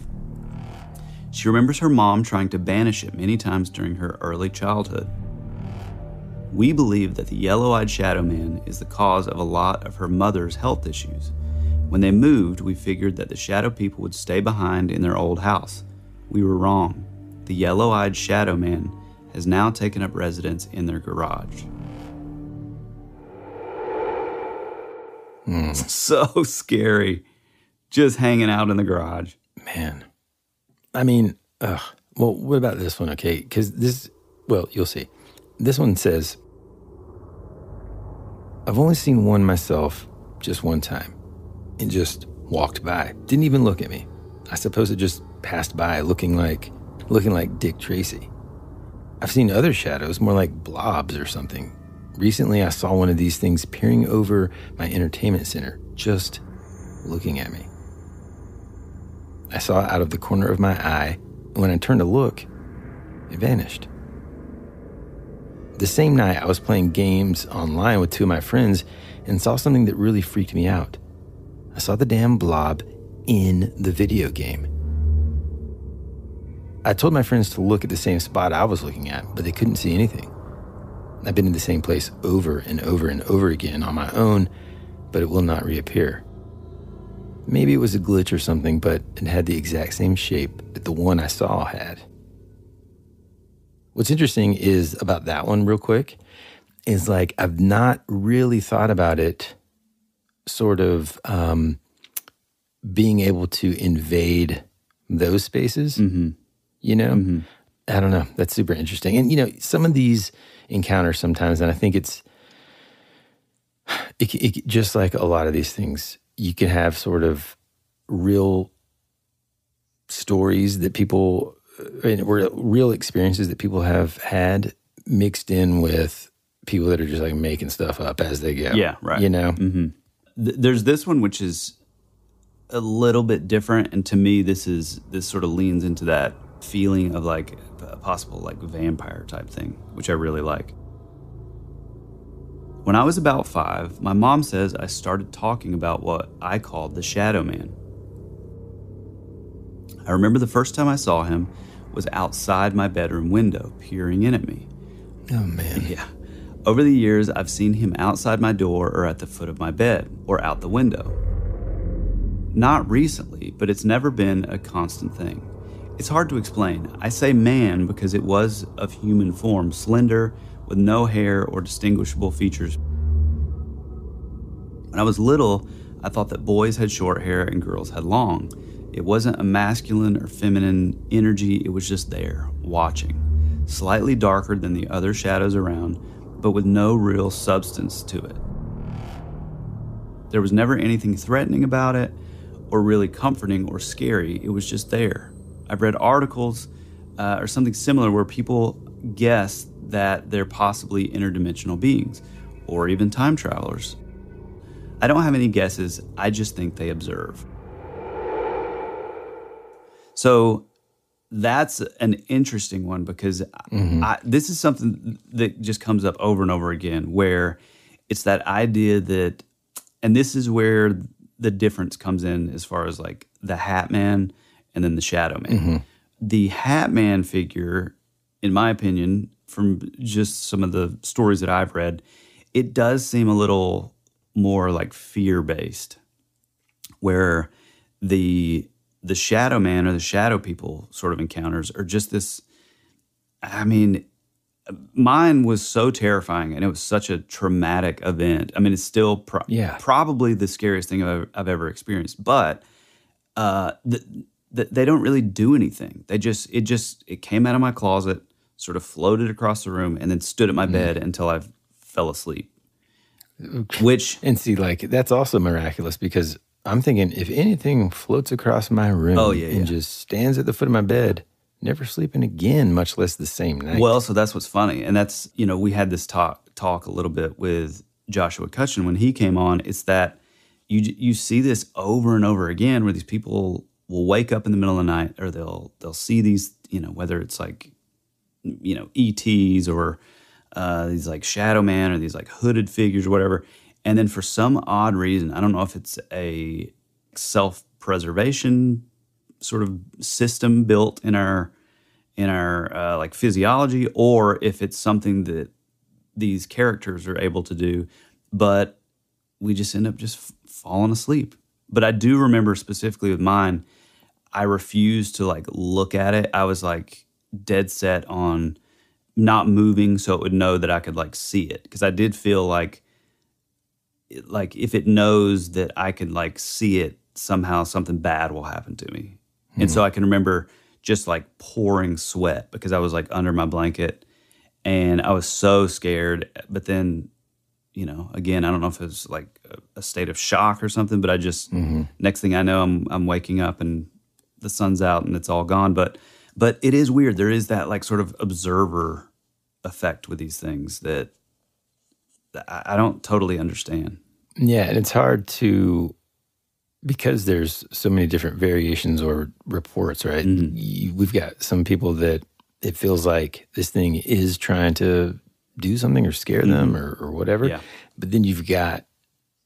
S3: She remembers her mom trying to banish it many times during her early childhood. We believe that the yellow-eyed shadow man is the cause of a lot of her mother's health issues. When they moved, we figured that the shadow people would stay behind in their old house. We were wrong. The yellow-eyed shadow man has now taken up residence in their garage. So scary. Just hanging out in the garage.
S4: Man. I mean, well, what about this one, okay? Because this, well, you'll see. This one says, I've only seen one myself just one time. It just walked by. Didn't even look at me. I suppose it just passed by looking like Dick Tracy. I've seen other shadows, more like blobs or something. Recently, I saw one of these things peering over my entertainment center, just looking at me. I saw it out of the corner of my eye, and when I turned to look, it vanished. The same night, I was playing games online with two of my friends and saw something that really freaked me out. I saw the damn blob in the video game. I told my friends to look at the same spot I was looking at, but they couldn't see anything. I've been in the same place over and over and over again on my own, but it will not reappear. Maybe it was a glitch or something, but it had the exact same shape that the one I saw had. What's interesting is about that one real quick, is like I've not really thought about it sort of being able to invade those spaces, you know? I don't know. That's super interesting. And, you know, some of these encounters sometimes, and I think it just like a lot of these things, you can have sort of real stories that people were real experiences that people have had mixed in with people that are just like making stuff up as they go.
S3: Yeah, right.
S4: You know?
S3: Mm-hmm. There's this one which is a little bit different, and to me this sort of leans into that feeling of like a possible like vampire type thing, which I really like. When I was about 5, my mom says I started talking about what I called the shadow man. I remember the first time I saw him was outside my bedroom window, peering in at me.
S4: Oh, man.
S3: Yeah. Over the years, I've seen him outside my door or at the foot of my bed or out the window. Not recently, but it's never been a constant thing. It's hard to explain. I say man because it was of human form, slender, with no hair or distinguishable features. When I was little, I thought that boys had short hair and girls had long. It wasn't a masculine or feminine energy, it was just there, watching. Slightly darker than the other shadows around, but with no real substance to it. There was never anything threatening about it, or really comforting or scary. It was just there. I've read articles or something similar where people guess that they're possibly interdimensional beings, or even time travelers. I don't have any guesses, I just think they observe. So that's an interesting one because this is something that just comes up over and over again, where it's that idea that, and this is where the difference comes in as far as like the Hat Man and then the Shadow Man. Mm-hmm. The Hat Man figure, in my opinion, from just some of the stories that I've read, it does seem a little more like fear-based, where the Shadow Man or the Shadow People sort of encounters are just this, I mean, mine was so terrifying and it was such a traumatic event. I mean, it's still probably the scariest thing I've ever experienced, but they don't really do anything. It came out of my closet, sort of floated across the room, and then stood at my bed until I fell asleep.
S4: And see, like, that's also miraculous, because I'm thinking if anything floats across my room and just stands at the foot of my bed, never sleeping again, much less the same night.
S3: Well, so that's what's funny. And that's, we had this talk a little bit with Joshua Cutchin when he came on. It's that you see this over and over again, where these people will wake up in the middle of the night, or they'll see these, whether it's like, ETs or these like Shadow Man or these like hooded figures or whatever. And then for some odd reason, I don't know if it's a self-preservation sort of system built in our like physiology, or if it's something that these characters are able to do, but we just end up just falling asleep. But I do remember specifically with mine, I refused to like look at it. I was like dead set on not moving so it would know that I could like see it, because I did feel like if it knows that I could like see it, somehow something bad will happen to me. And so I can remember just like pouring sweat because I was like under my blanket and I was so scared. But then, again, I don't know if it was like a state of shock or something, but I just, next thing I know, I'm waking up and the sun's out and it's all gone. But it is weird. There is that like sort of observer effect with these things that I don't totally understand.
S4: Yeah, and it's hard to, because there's so many different variations or reports, right? Mm-hmm. We've got some people that it feels like this thing is trying to do something or scare them or whatever. Yeah. But then you've got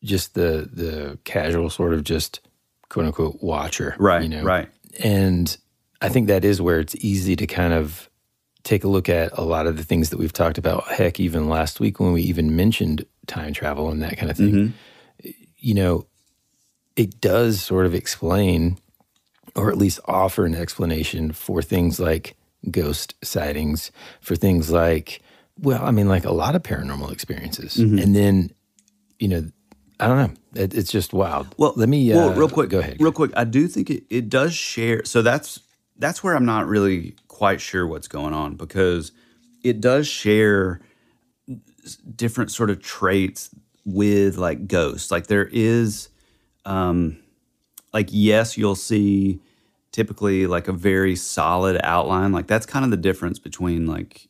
S4: just the casual sort of just quote unquote watcher.
S3: Right, right.
S4: And I think that is where it's easy to kind of take a look at a lot of the things that we've talked about. Heck, even last week when we even mentioned time travel and that kind of thing, it does sort of explain, or at least offer an explanation for things like ghost sightings, for things like, like a lot of paranormal experiences. Mm-hmm. And then, I don't know. It's just wild.
S3: Well,
S4: let me
S3: real quick.
S4: Go ahead.
S3: Real quick. I do think it does share. So that's where I'm not really quite sure what's going on, because it does share different sort of traits with like ghosts. Like there is, yes, you'll see typically like a very solid outline. Like that's kind of the difference between like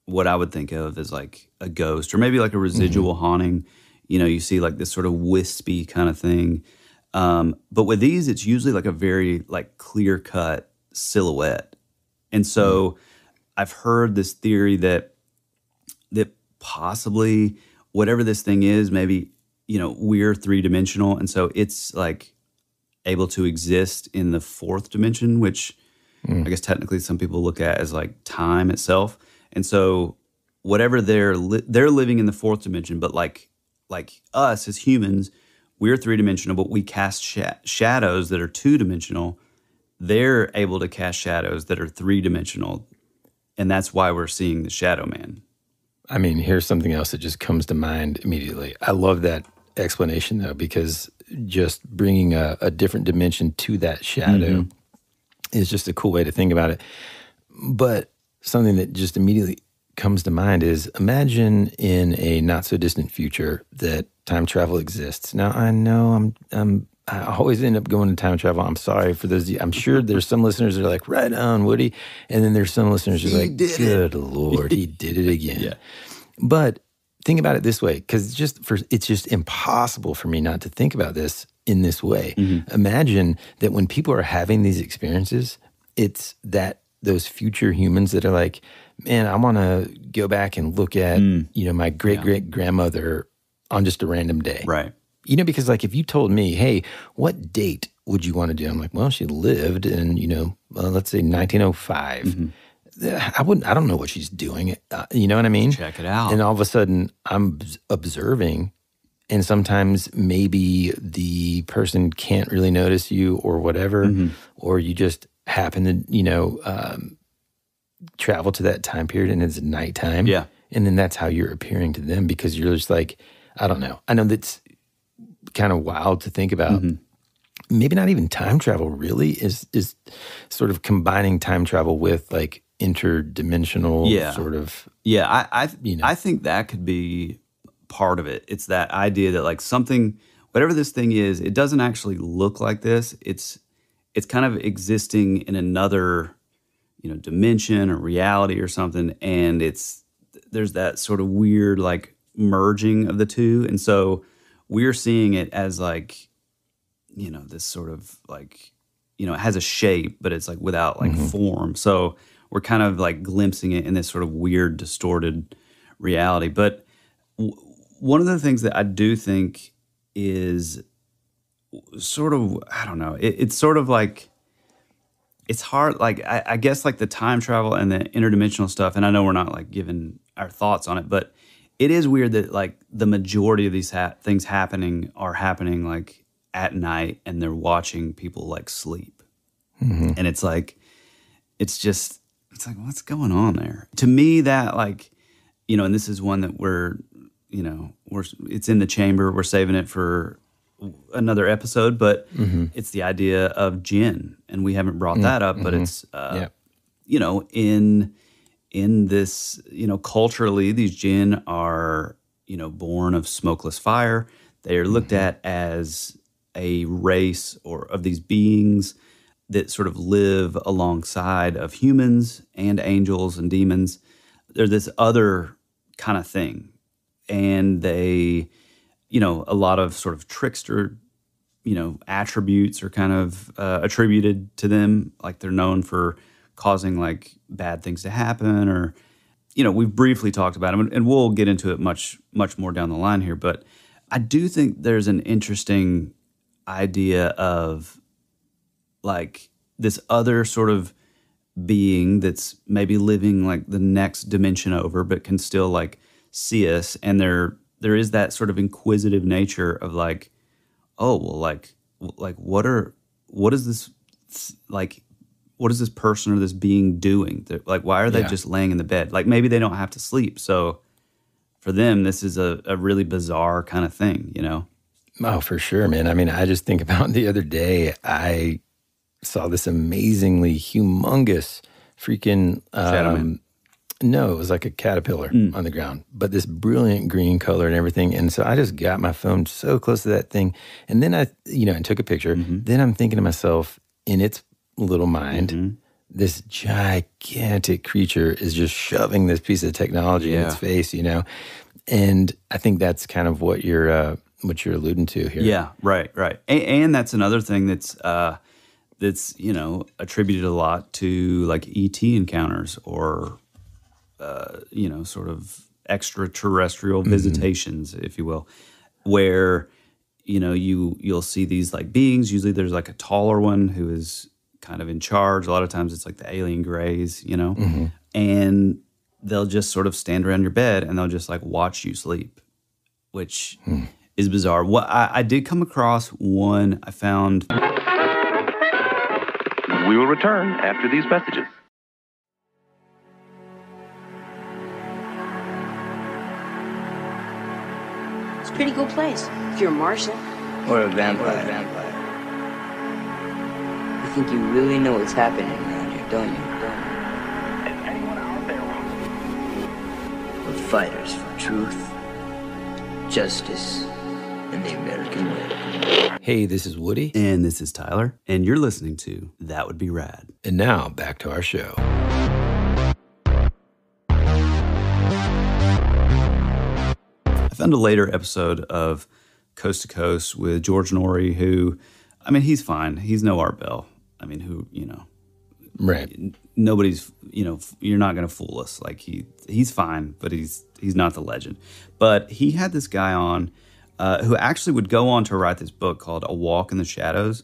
S3: what I would think of as like a ghost or maybe like a residual haunting. You know, you see like this sort of wispy kind of thing. But with these, it's usually like a very like clear-cut silhouette. And so I've heard this theory that possibly whatever this thing is, maybe, you know, we're three-dimensional. And so it's like able to exist in the fourth dimension, which I guess technically some people look at as like time itself. And so whatever they're living in the fourth dimension, but like us as humans, we're three-dimensional, but we cast shadows that are two-dimensional. They're able to cast shadows that are three-dimensional. And that's why we're seeing the Shadow Man.
S4: I mean, here's something else that just comes to mind immediately. I love that explanation, though, because just bringing a different dimension to that shadow is just a cool way to think about it. But something that just immediately comes to mind is imagine in a not-so-distant future that time travel exists. Now, I know I always end up going to time travel. I'm sorry for those of you. I'm sure there's some listeners that are like, right on, Woody. And then there's some listeners that are like, good Lord, he did it again. Yeah. But think about it this way, because it's just impossible for me not to think about this in this way. Imagine that when people are having these experiences, it's that those future humans that are like, man, I want to go back and look at, you know, my great-great-grandmother on just a random day.
S3: Right.
S4: You know, because like if you told me, hey, what date would you want to do? I'm like, well, she lived in, you know, let's say 1905. I don't know what she's doing. You know what I mean?
S3: Check it out.
S4: And all of a sudden I'm observing, and sometimes maybe the person can't really notice you or whatever, or you just happen to, you know, travel to that time period and it's nighttime.
S3: Yeah.
S4: And then that's how you're appearing to them because you're just like, I don't know. I know that's kind of wild to think about. Maybe not even time travel really is sort of combining time travel with like interdimensional sort of.
S3: Yeah, I think that could be part of it. It's that idea that like something, whatever this thing is, it doesn't actually look like this. It's kind of existing in another, you know, dimension or reality or something, and there's that sort of weird like merging of the two, and so we're seeing it as like, you know, this sort of like, you know, it has a shape, but it's like without like form. So we're kind of like glimpsing it in this sort of weird, distorted reality. But one of the things that I do think is sort of, I don't know, it's sort of like, it's hard, like, I guess like the time travel and the interdimensional stuff, and I know we're not like giving our thoughts on it, but it is weird that like the majority of these things are happening like at night, and they're watching people like sleep. And it's like, it's like, what's going on there? To me, that like, you know, and this is one that it's in the chamber. We're saving it for another episode, but it's the idea of jinn, and we haven't brought that up, but it's, you know, in this, you know, culturally, these jinn are, you know, born of smokeless fire. They are looked at as a race or of these beings that sort of live alongside of humans and angels and demons. They're this other kind of thing. And they, you know, a lot of sort of trickster, you know, attributes are kind of attributed to them. Like they're known for causing like bad things to happen, or, you know, we've briefly talked about them, and we'll get into it much more down the line here. But I do think there's an interesting idea of like this other sort of being that's maybe living like the next dimension over, but can still like see us. And there is that sort of inquisitive nature of like, oh, well, like what is this person or this being doing? Like, why are they just laying in the bed? Like maybe they don't have to sleep. So for them, this is a really bizarre kind of thing, you know?
S4: Oh, for sure, man. I mean, I just think about the other day, I saw this amazingly humongous freaking, no, it was like a caterpillar on the ground, but this brilliant green color and everything. And so I just got my phone so close to that thing. And then I took a picture. Then I'm thinking to myself, in its little mind. This gigantic creature is just shoving this piece of technology in its face, you know? And I think that's kind of what you're alluding to here.
S3: Yeah, right. And that's another thing that's you know, attributed a lot to like ET encounters or you know, sort of extraterrestrial visitations, if you will, where you know you'll see these like beings. Usually there's like a taller one who is kind of in charge. A lot of times it's like the alien grays, you know, and they'll just sort of stand around your bed and they'll just like watch you sleep, which is bizarre. What I did come across one I found.
S10: We will return after these messages.
S11: It's a pretty cool place if you're a Martian.
S12: Or a vampire. You think you really know what's happening around here, don't you?
S10: Is anyone out there?
S12: We're fighters for truth, justice, and the American way.
S4: Hey, this is Woody.
S3: And this is Tyler. And you're listening to That Would Be Rad.
S4: And now, back to our show.
S3: I found a later episode of Coast to Coast with George Norrie, who, I mean, he's fine. He's no Art Bell. I mean, who, you know.
S4: Right.
S3: Nobody's, you know, you're not going to fool us. Like, he's fine, but he's not the legend. But he had this guy on who actually would go on to write this book called A Walk in the Shadows.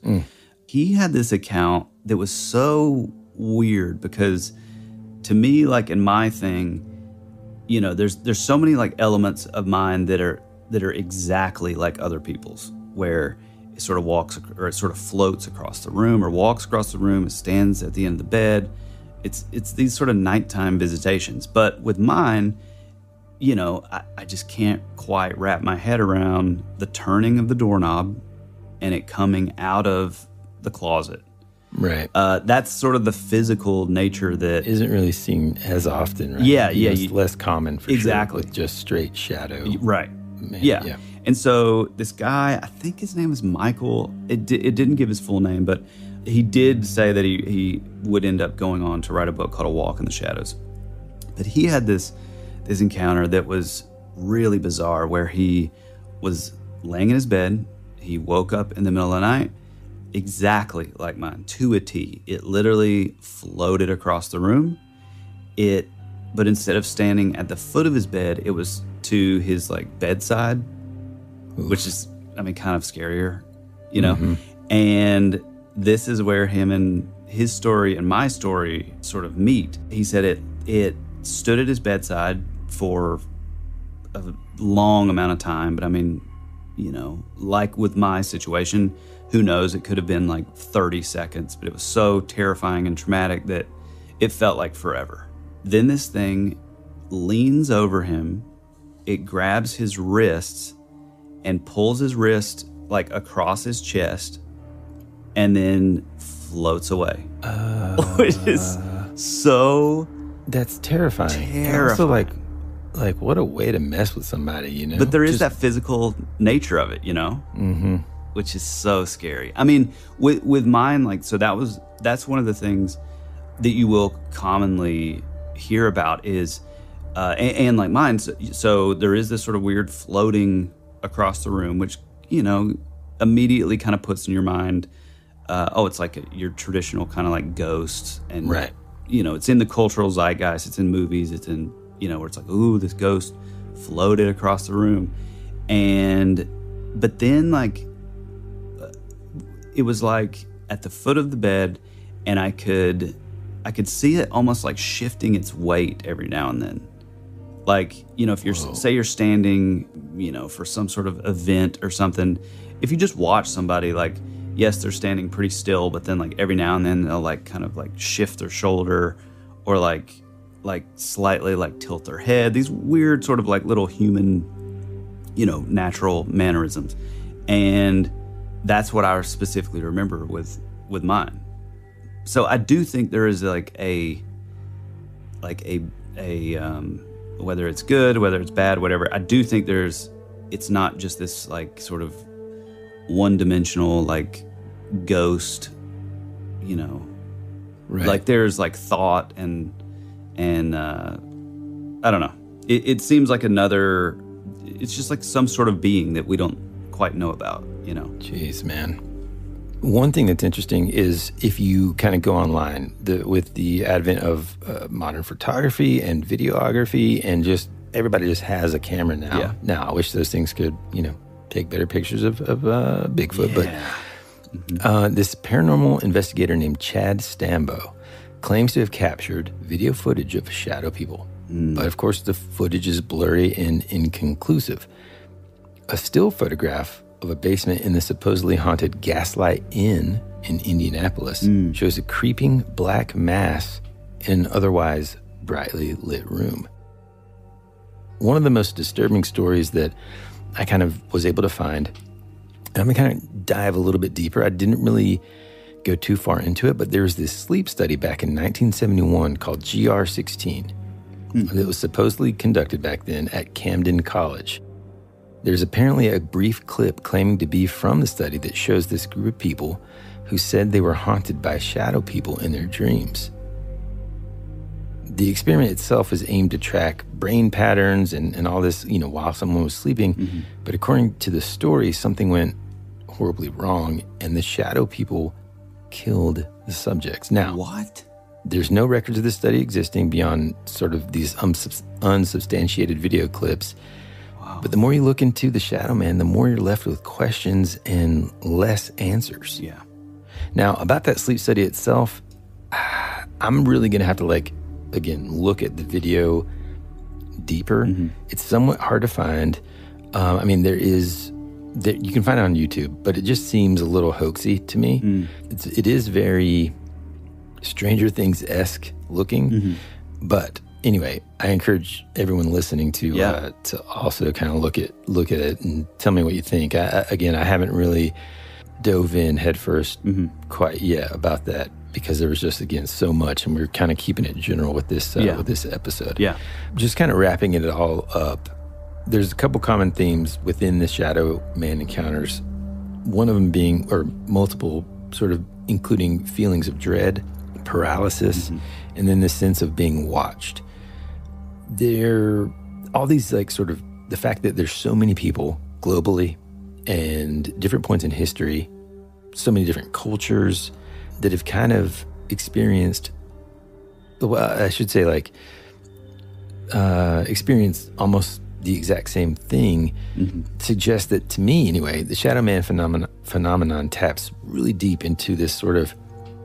S3: He had this account that was so weird because to me, like in my thing, you know, there's so many like elements of mine that are exactly like other people's, where it sort of walks or it sort of floats across the room or walks across the room. It stands at the end of the bed. It's these sort of nighttime visitations. But with mine, you know, I just can't quite wrap my head around the turning of the doorknob and it coming out of the closet.
S4: Right.
S3: That's sort of the physical nature that
S4: isn't really seen as often, right?
S3: Yeah.
S4: It's less common for
S3: exactly.
S4: sure, with just straight shadow.
S3: Right.
S4: Man,
S3: yeah. And so this guy, I think his name is Michael. It didn't give his full name, but he did say that he would end up going on to write a book called A Walk in the Shadows. But he had this encounter that was really bizarre, where he was laying in his bed. He woke up in the middle of the night, exactly like mine, to a T. It literally floated across the room. But instead of standing at the foot of his bed, it was to his like bedside, which is, I mean, kind of scarier, you know? And this is where him and his story and my story sort of meet. He said it stood at his bedside for a long amount of time, but I mean, you know, like with my situation, who knows, it could have been like 30 seconds, but it was so terrifying and traumatic that it felt like forever. Then this thing leans over him, it grabs his wrists and pulls his wrist like across his chest and then floats away. Which is so...
S4: That's terrifying. And also, like what a way to mess with somebody, you know?
S3: But there is that physical nature of it, you know? Which is so scary. I mean, with mine, like, so that's one of the things that you will commonly hear about is, and like mine, so there is this sort of weird floating across the room, which, you know, immediately kind of puts in your mind, it's like your traditional kind of like ghosts. And,
S4: right.
S3: You know, it's in the cultural zeitgeist, it's in movies, it's in, you know, where it's like, ooh, this ghost floated across the room. But then like, it was like at the foot of the bed, and I could see it almost like shifting its weight every now and then. Like, you know, if you're, say you're standing, you know, for some sort of event or something, if you just watch somebody, like, yes, they're standing pretty still, but then like every now and then they'll like kind of like shift their shoulder or like slightly like tilt their head. These weird sort of like little human, you know, natural mannerisms. And that's what I specifically remember with mine. So I do think there is like a whether it's good, whether it's bad, whatever, I do think it's not just this like sort of one-dimensional like ghost, you know,
S4: Right.
S3: Like there's like thought and I don't know. It seems like another. It's just like some sort of being that we don't quite know about. You know.
S4: Jeez, man. One thing that's interesting is if you kind of go online with the advent of modern photography and videography, and just everybody just has a camera now.
S3: Yeah.
S4: Now, I wish those things could, take better pictures of Bigfoot.
S3: Yeah.
S4: But this paranormal investigator named Chad Stambaugh claims to have captured video footage of shadow people. But of course, the footage is blurry and inconclusive. A still photograph of a basement in the supposedly haunted Gaslight Inn in Indianapolis shows a creeping black mass in an otherwise brightly lit room. One of the most disturbing stories that I kind of was able to find, and I'm going to kind of dive a little bit deeper. I didn't really go too far into it, but there was this sleep study back in 1971 called GR16 that was supposedly conducted back then at Camden College. There's apparently a brief clip claiming to be from the study that shows this group of people who said they were haunted by shadow people in their dreams. The experiment itself is aimed to track brain patterns and all this, while someone was sleeping. But according to the story, something went horribly wrong, and the shadow people killed the subjects. Now,
S3: what?
S4: There's no records of this study existing beyond sort of these unsubstantiated video clips. Wow. But the more you look into the Shadow Man, the more you're left with questions and less answers.
S3: Yeah.
S4: Now, about that sleep study itself, I'm really going to have to, look at the video deeper. It's somewhat hard to find. You can find it on YouTube, but it just seems a little hoaxy to me. It is very Stranger Things-esque looking. But anyway, I encourage everyone listening to also kind of look at it and tell me what you think. I haven't really dove in headfirst quite yet about that, because there was just, again, so much, and we're kind of keeping it general with this episode. Yeah. Just kind of wrapping it all up. There's a couple common themes within the Shadow Man encounters. One of them being, or multiple, sort of including feelings of dread, paralysis, and then the sense of being watched. All these, sort of, the fact that there's so many people globally and different points in history, so many different cultures that have kind of experienced, experienced almost the exact same thing, suggests that, to me anyway, the Shadow Man phenomenon taps really deep into this sort of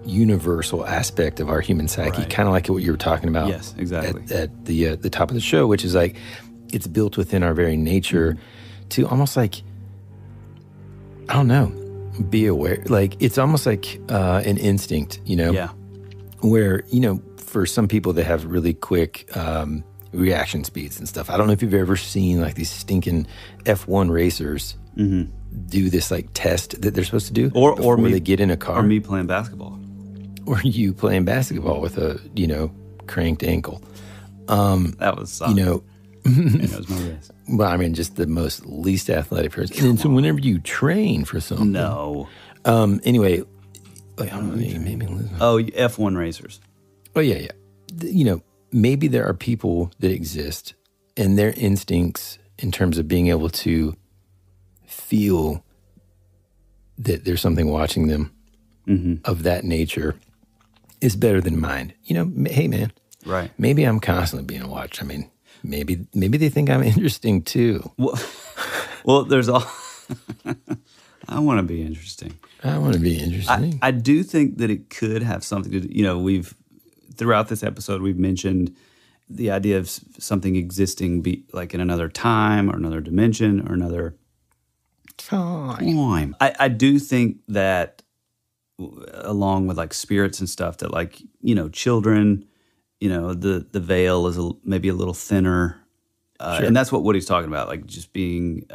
S4: universal aspect of our human psyche, kind of like what you were talking about.
S3: Yes, exactly.
S4: At the top of the show, which is it's built within our very nature to almost I don't know, be aware. It's almost like an instinct, Yeah. Where, for some people, they have really quick reaction speeds and stuff. I don't know if you've ever seen these stinking F1 racers do this test that they're supposed to do, or they get in a car,
S3: or me playing basketball,
S4: or you playing basketball with a cranked ankle.
S3: That was something. That was my race.
S4: Well, just the most least athletic person. And so whenever you train for something,
S3: no.
S4: Anyway, I don't know, maybe.
S3: F1 racers.
S4: Oh yeah. Maybe there are people that exist, and their instincts in terms of being able to feel that there's something watching them of that nature is better than mine. Hey man,
S3: right?
S4: Maybe I'm constantly being watched. Maybe they think I'm interesting too.
S3: Well, there's all. I want to be interesting.
S4: I
S3: do think that it could have something to do. Throughout this episode, we've mentioned the idea of something existing, in another time or another dimension or another time. I do think that, along with spirits and stuff, that children, the veil is maybe a little thinner,
S4: Sure.
S3: And that's what Woody's talking about, just being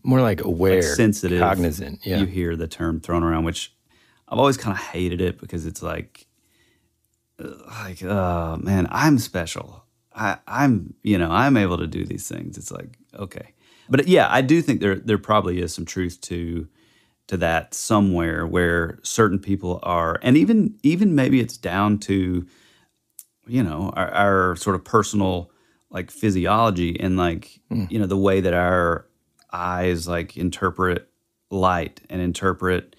S4: more aware,
S3: sensitive,
S4: cognizant. Yeah,
S3: you hear the term thrown around, which I've always kind of hated it because it's oh man, I'm special. I'm able to do these things. It's okay. But yeah, I do think there probably is some truth to to that somewhere where certain people are, and even maybe it's down to, you know, our sort of personal like physiology and like, you know, the way that our eyes like interpret light and interpret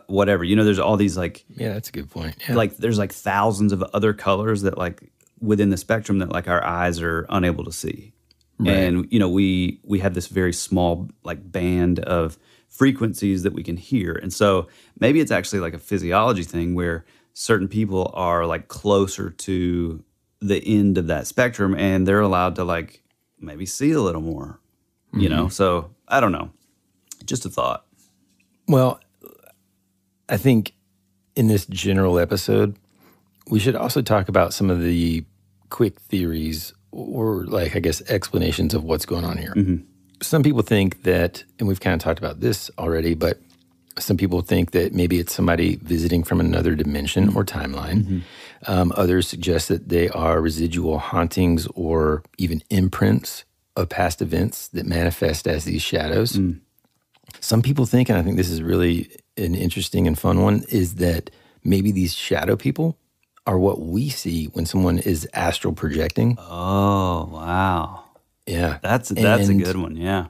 S3: whatever. You know, there's all these like,
S4: yeah, that's a good point. Yeah.
S3: Like there's like thousands of other colors that like within the spectrum that like our eyes are unable to see. Right. And, you know, we have this very small like band of frequencies that we can hear. And so maybe it's actually like a physiology thing where certain people are like closer to the end of that spectrum and they're allowed to like maybe see a little more, you know? So I don't know. Just a thought.
S4: Well, I think in this general episode, we should also talk about some of the quick theories or like, I guess, explanations of what's going on here. Some people think that, and we've kind of talked about this already, but some people think that maybe it's somebody visiting from another dimension or timeline. Others suggest that they are residual hauntings or even imprints of past events that manifest as these shadows. Some people think, and I think this is really an interesting and fun one, is that maybe these shadow people are what we see when someone is astral projecting.
S3: Oh, wow.
S4: Yeah.
S3: That's a good one, yeah.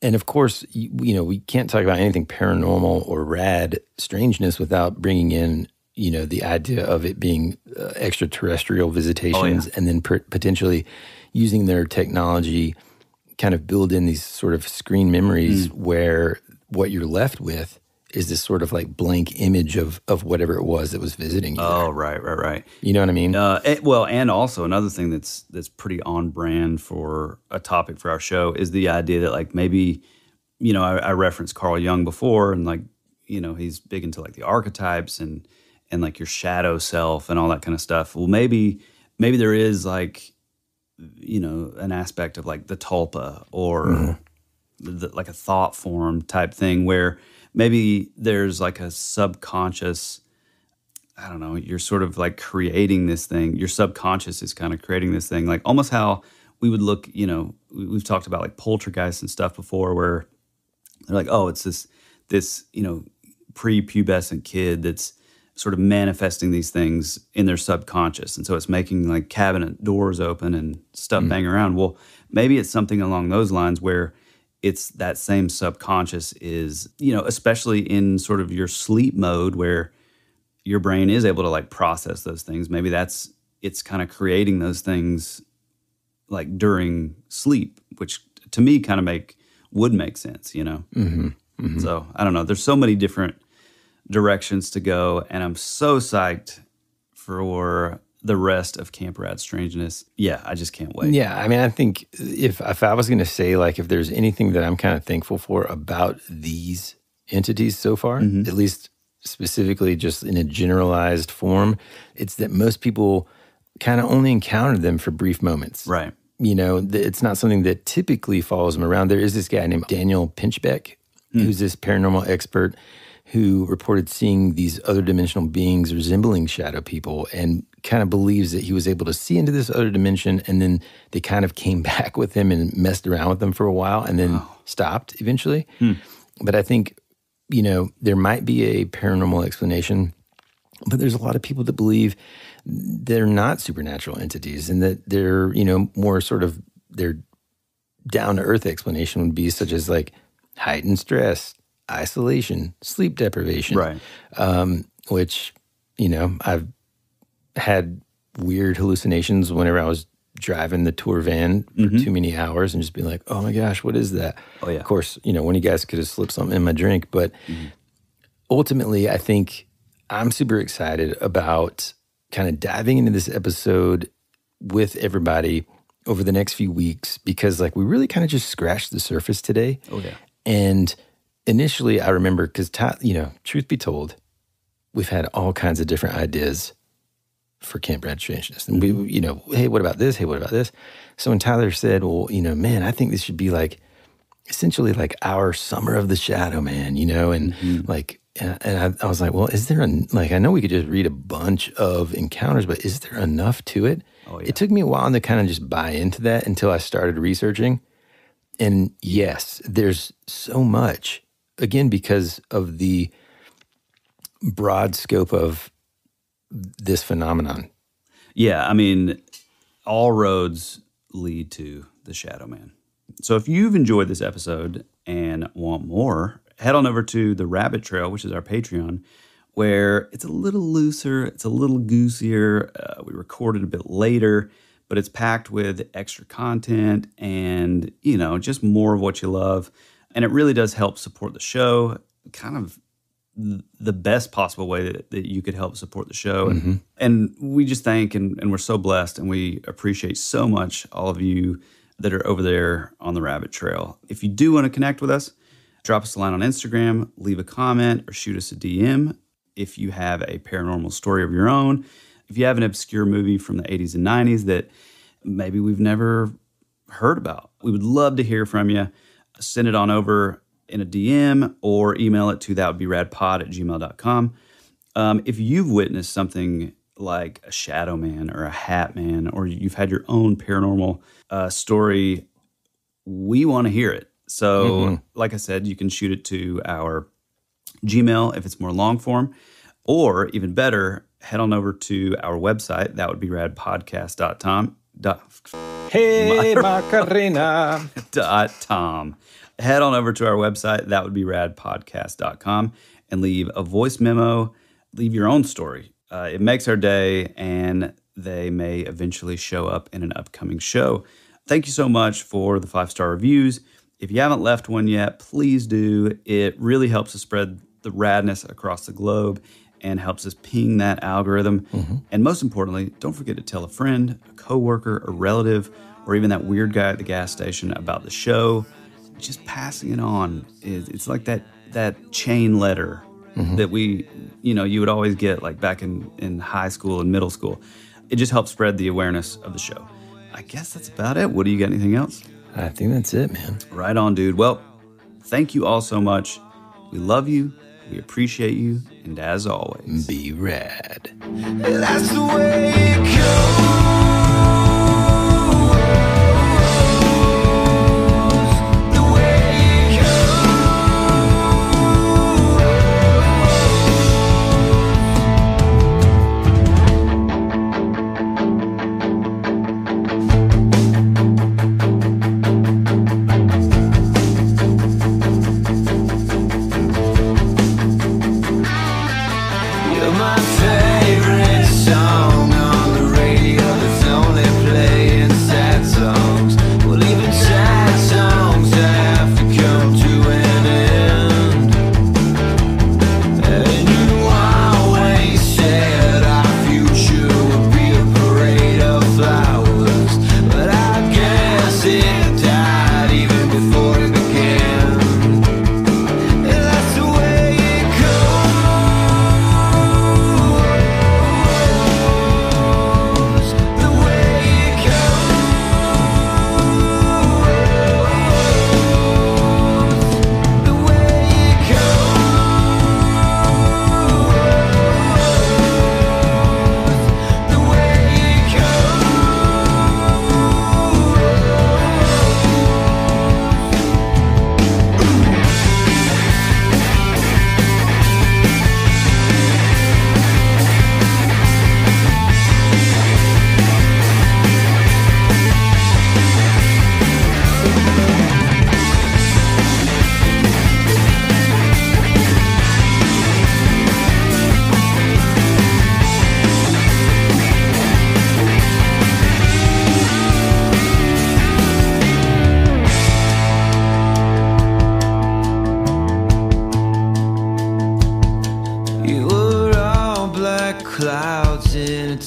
S4: And of course, you know, we can't talk about anything paranormal or rad strangeness without bringing in, you know, the idea of it being extraterrestrial visitations and then potentially using their technology kind of build in these sort of screen memories where what you're left with is this sort of like blank image of whatever it was that was visiting you.
S3: Oh, right.
S4: You know what I mean?
S3: Well, and also another thing that's pretty on brand for a topic for our show is the idea that like maybe, you know, I referenced Carl Jung before and like, you know, he's big into like the archetypes and like your shadow self and all that kind of stuff. Well, maybe there is like, you know, an aspect of like the tulpa or like a thought form type thing where maybe there's like a subconscious, I don't know, you're sort of like creating this thing. Your subconscious is kind of creating this thing, like almost how we would look, you know, we've talked about like poltergeists and stuff before where they're like, oh, it's this, you know, prepubescent kid that's sort of manifesting these things in their subconscious. And so it's making like cabinet doors open and stuff bang around. Well, maybe it's something along those lines where it's that same subconscious is, you know, especially in sort of your sleep mode where your brain is able to like process those things. Maybe it's kind of creating those things like during sleep, which to me kind of would make sense, you know? So I don't know. There's so many different directions to go, and I'm so psyched for the rest of Camp Rad Strangeness. Yeah, I just can't wait.
S4: Yeah, I mean, I think if I was going to say, like, if there's anything that I'm kind of thankful for about these entities so far, at least specifically just in a generalized form, it's that most people kind of only encounter them for brief moments.
S3: Right.
S4: You know, it's not something that typically follows them around. There is this guy named Daniel Pinchbeck, who's this paranormal expert who reported seeing these other dimensional beings resembling shadow people and kind of believes that he was able to see into this other dimension, and then they kind of came back with him and messed around with them for a while and then stopped eventually. But I think, you know, there might be a paranormal explanation, but there's a lot of people that believe they're not supernatural entities and that they're, you know, more sort of their down-to-earth explanation would be such as like heightened stress, isolation, sleep deprivation.
S3: Right.
S4: Which, you know, I've had weird hallucinations whenever I was driving the tour van for too many hours and just being like, oh my gosh, what is that?
S3: Oh, yeah.
S4: Of course, you know, one of you guys could have slipped something in my drink. But ultimately, I think I'm super excited about kind of diving into this episode with everybody over the next few weeks because, like, we really kind of just scratched the surface today.
S3: Oh, yeah.
S4: And initially, I remember, because, you know, truth be told, we've had all kinds of different ideas for Camp Rad Strangeness. And we, you know, hey, what about this? Hey, what about this? So when Tyler said, well, you know, man, I think this should be like, essentially like our Summer of the Shadow, man, you know? And like, and I was like, well, is there, like, I know we could just read a bunch of encounters, but is there enough to it? Oh, yeah. It took me a while to kind of just buy into that until I started researching. And yes, there's so much. again, because of the broad scope of this phenomenon.
S3: Yeah, I mean, all roads lead to the Shadow Man. So if you've enjoyed this episode and want more, head on over to the Rabbit Trail, which is our Patreon, where it's a little looser, it's a little goosier. We recorded a bit later, but it's packed with extra content and, you know, just more of what you love. And it really does help support the show, kind of the best possible way that you could help support the show. And we just thank and we're so blessed, and we appreciate so much all of you that are over there on the Rabbit Trail. If you do want to connect with us, drop us a line on Instagram, leave a comment, or shoot us a DM. If you have a paranormal story of your own, if you have an obscure movie from the 80s and 90s that maybe we've never heard about, we would love to hear from you. Send it on over in a DM or email it to thatwouldberadpod@gmail.com. If you've witnessed something like a shadow man or a hat man, or you've had your own paranormal story, we want to hear it. So like I said, you can shoot it to our Gmail if it's more long form, or even better, head on over to our website, thatwouldberadpodcast.com.
S4: Hey, Macarena.
S3: .com. Head on over to our website, thatwouldberadpodcast.com, and leave a voice memo, leave your own story. It makes our day, and they may eventually show up in an upcoming show. Thank you so much for the 5-star reviews. If you haven't left one yet, please do. It really helps us spread the radness across the globe and helps us ping that algorithm. And most importantly, don't forget to tell a friend, a coworker, a relative, or even that weird guy at the gas station about the show. Just passing it on. It's like that chain letter that you would always get like back in high school and middle school. It just helps spread the awareness of the show. I guess that's about it. Woody, you got anything else?
S4: I think that's it, man.
S3: Right on, dude. Well, thank you all so much. We love you. We appreciate you. And as always,
S4: be rad.
S13: That's the way it goes.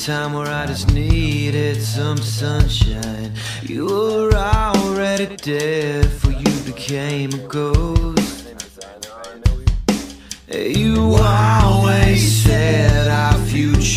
S13: Time where I just needed some sunshine. You were already dead, for you became a ghost. You always said our future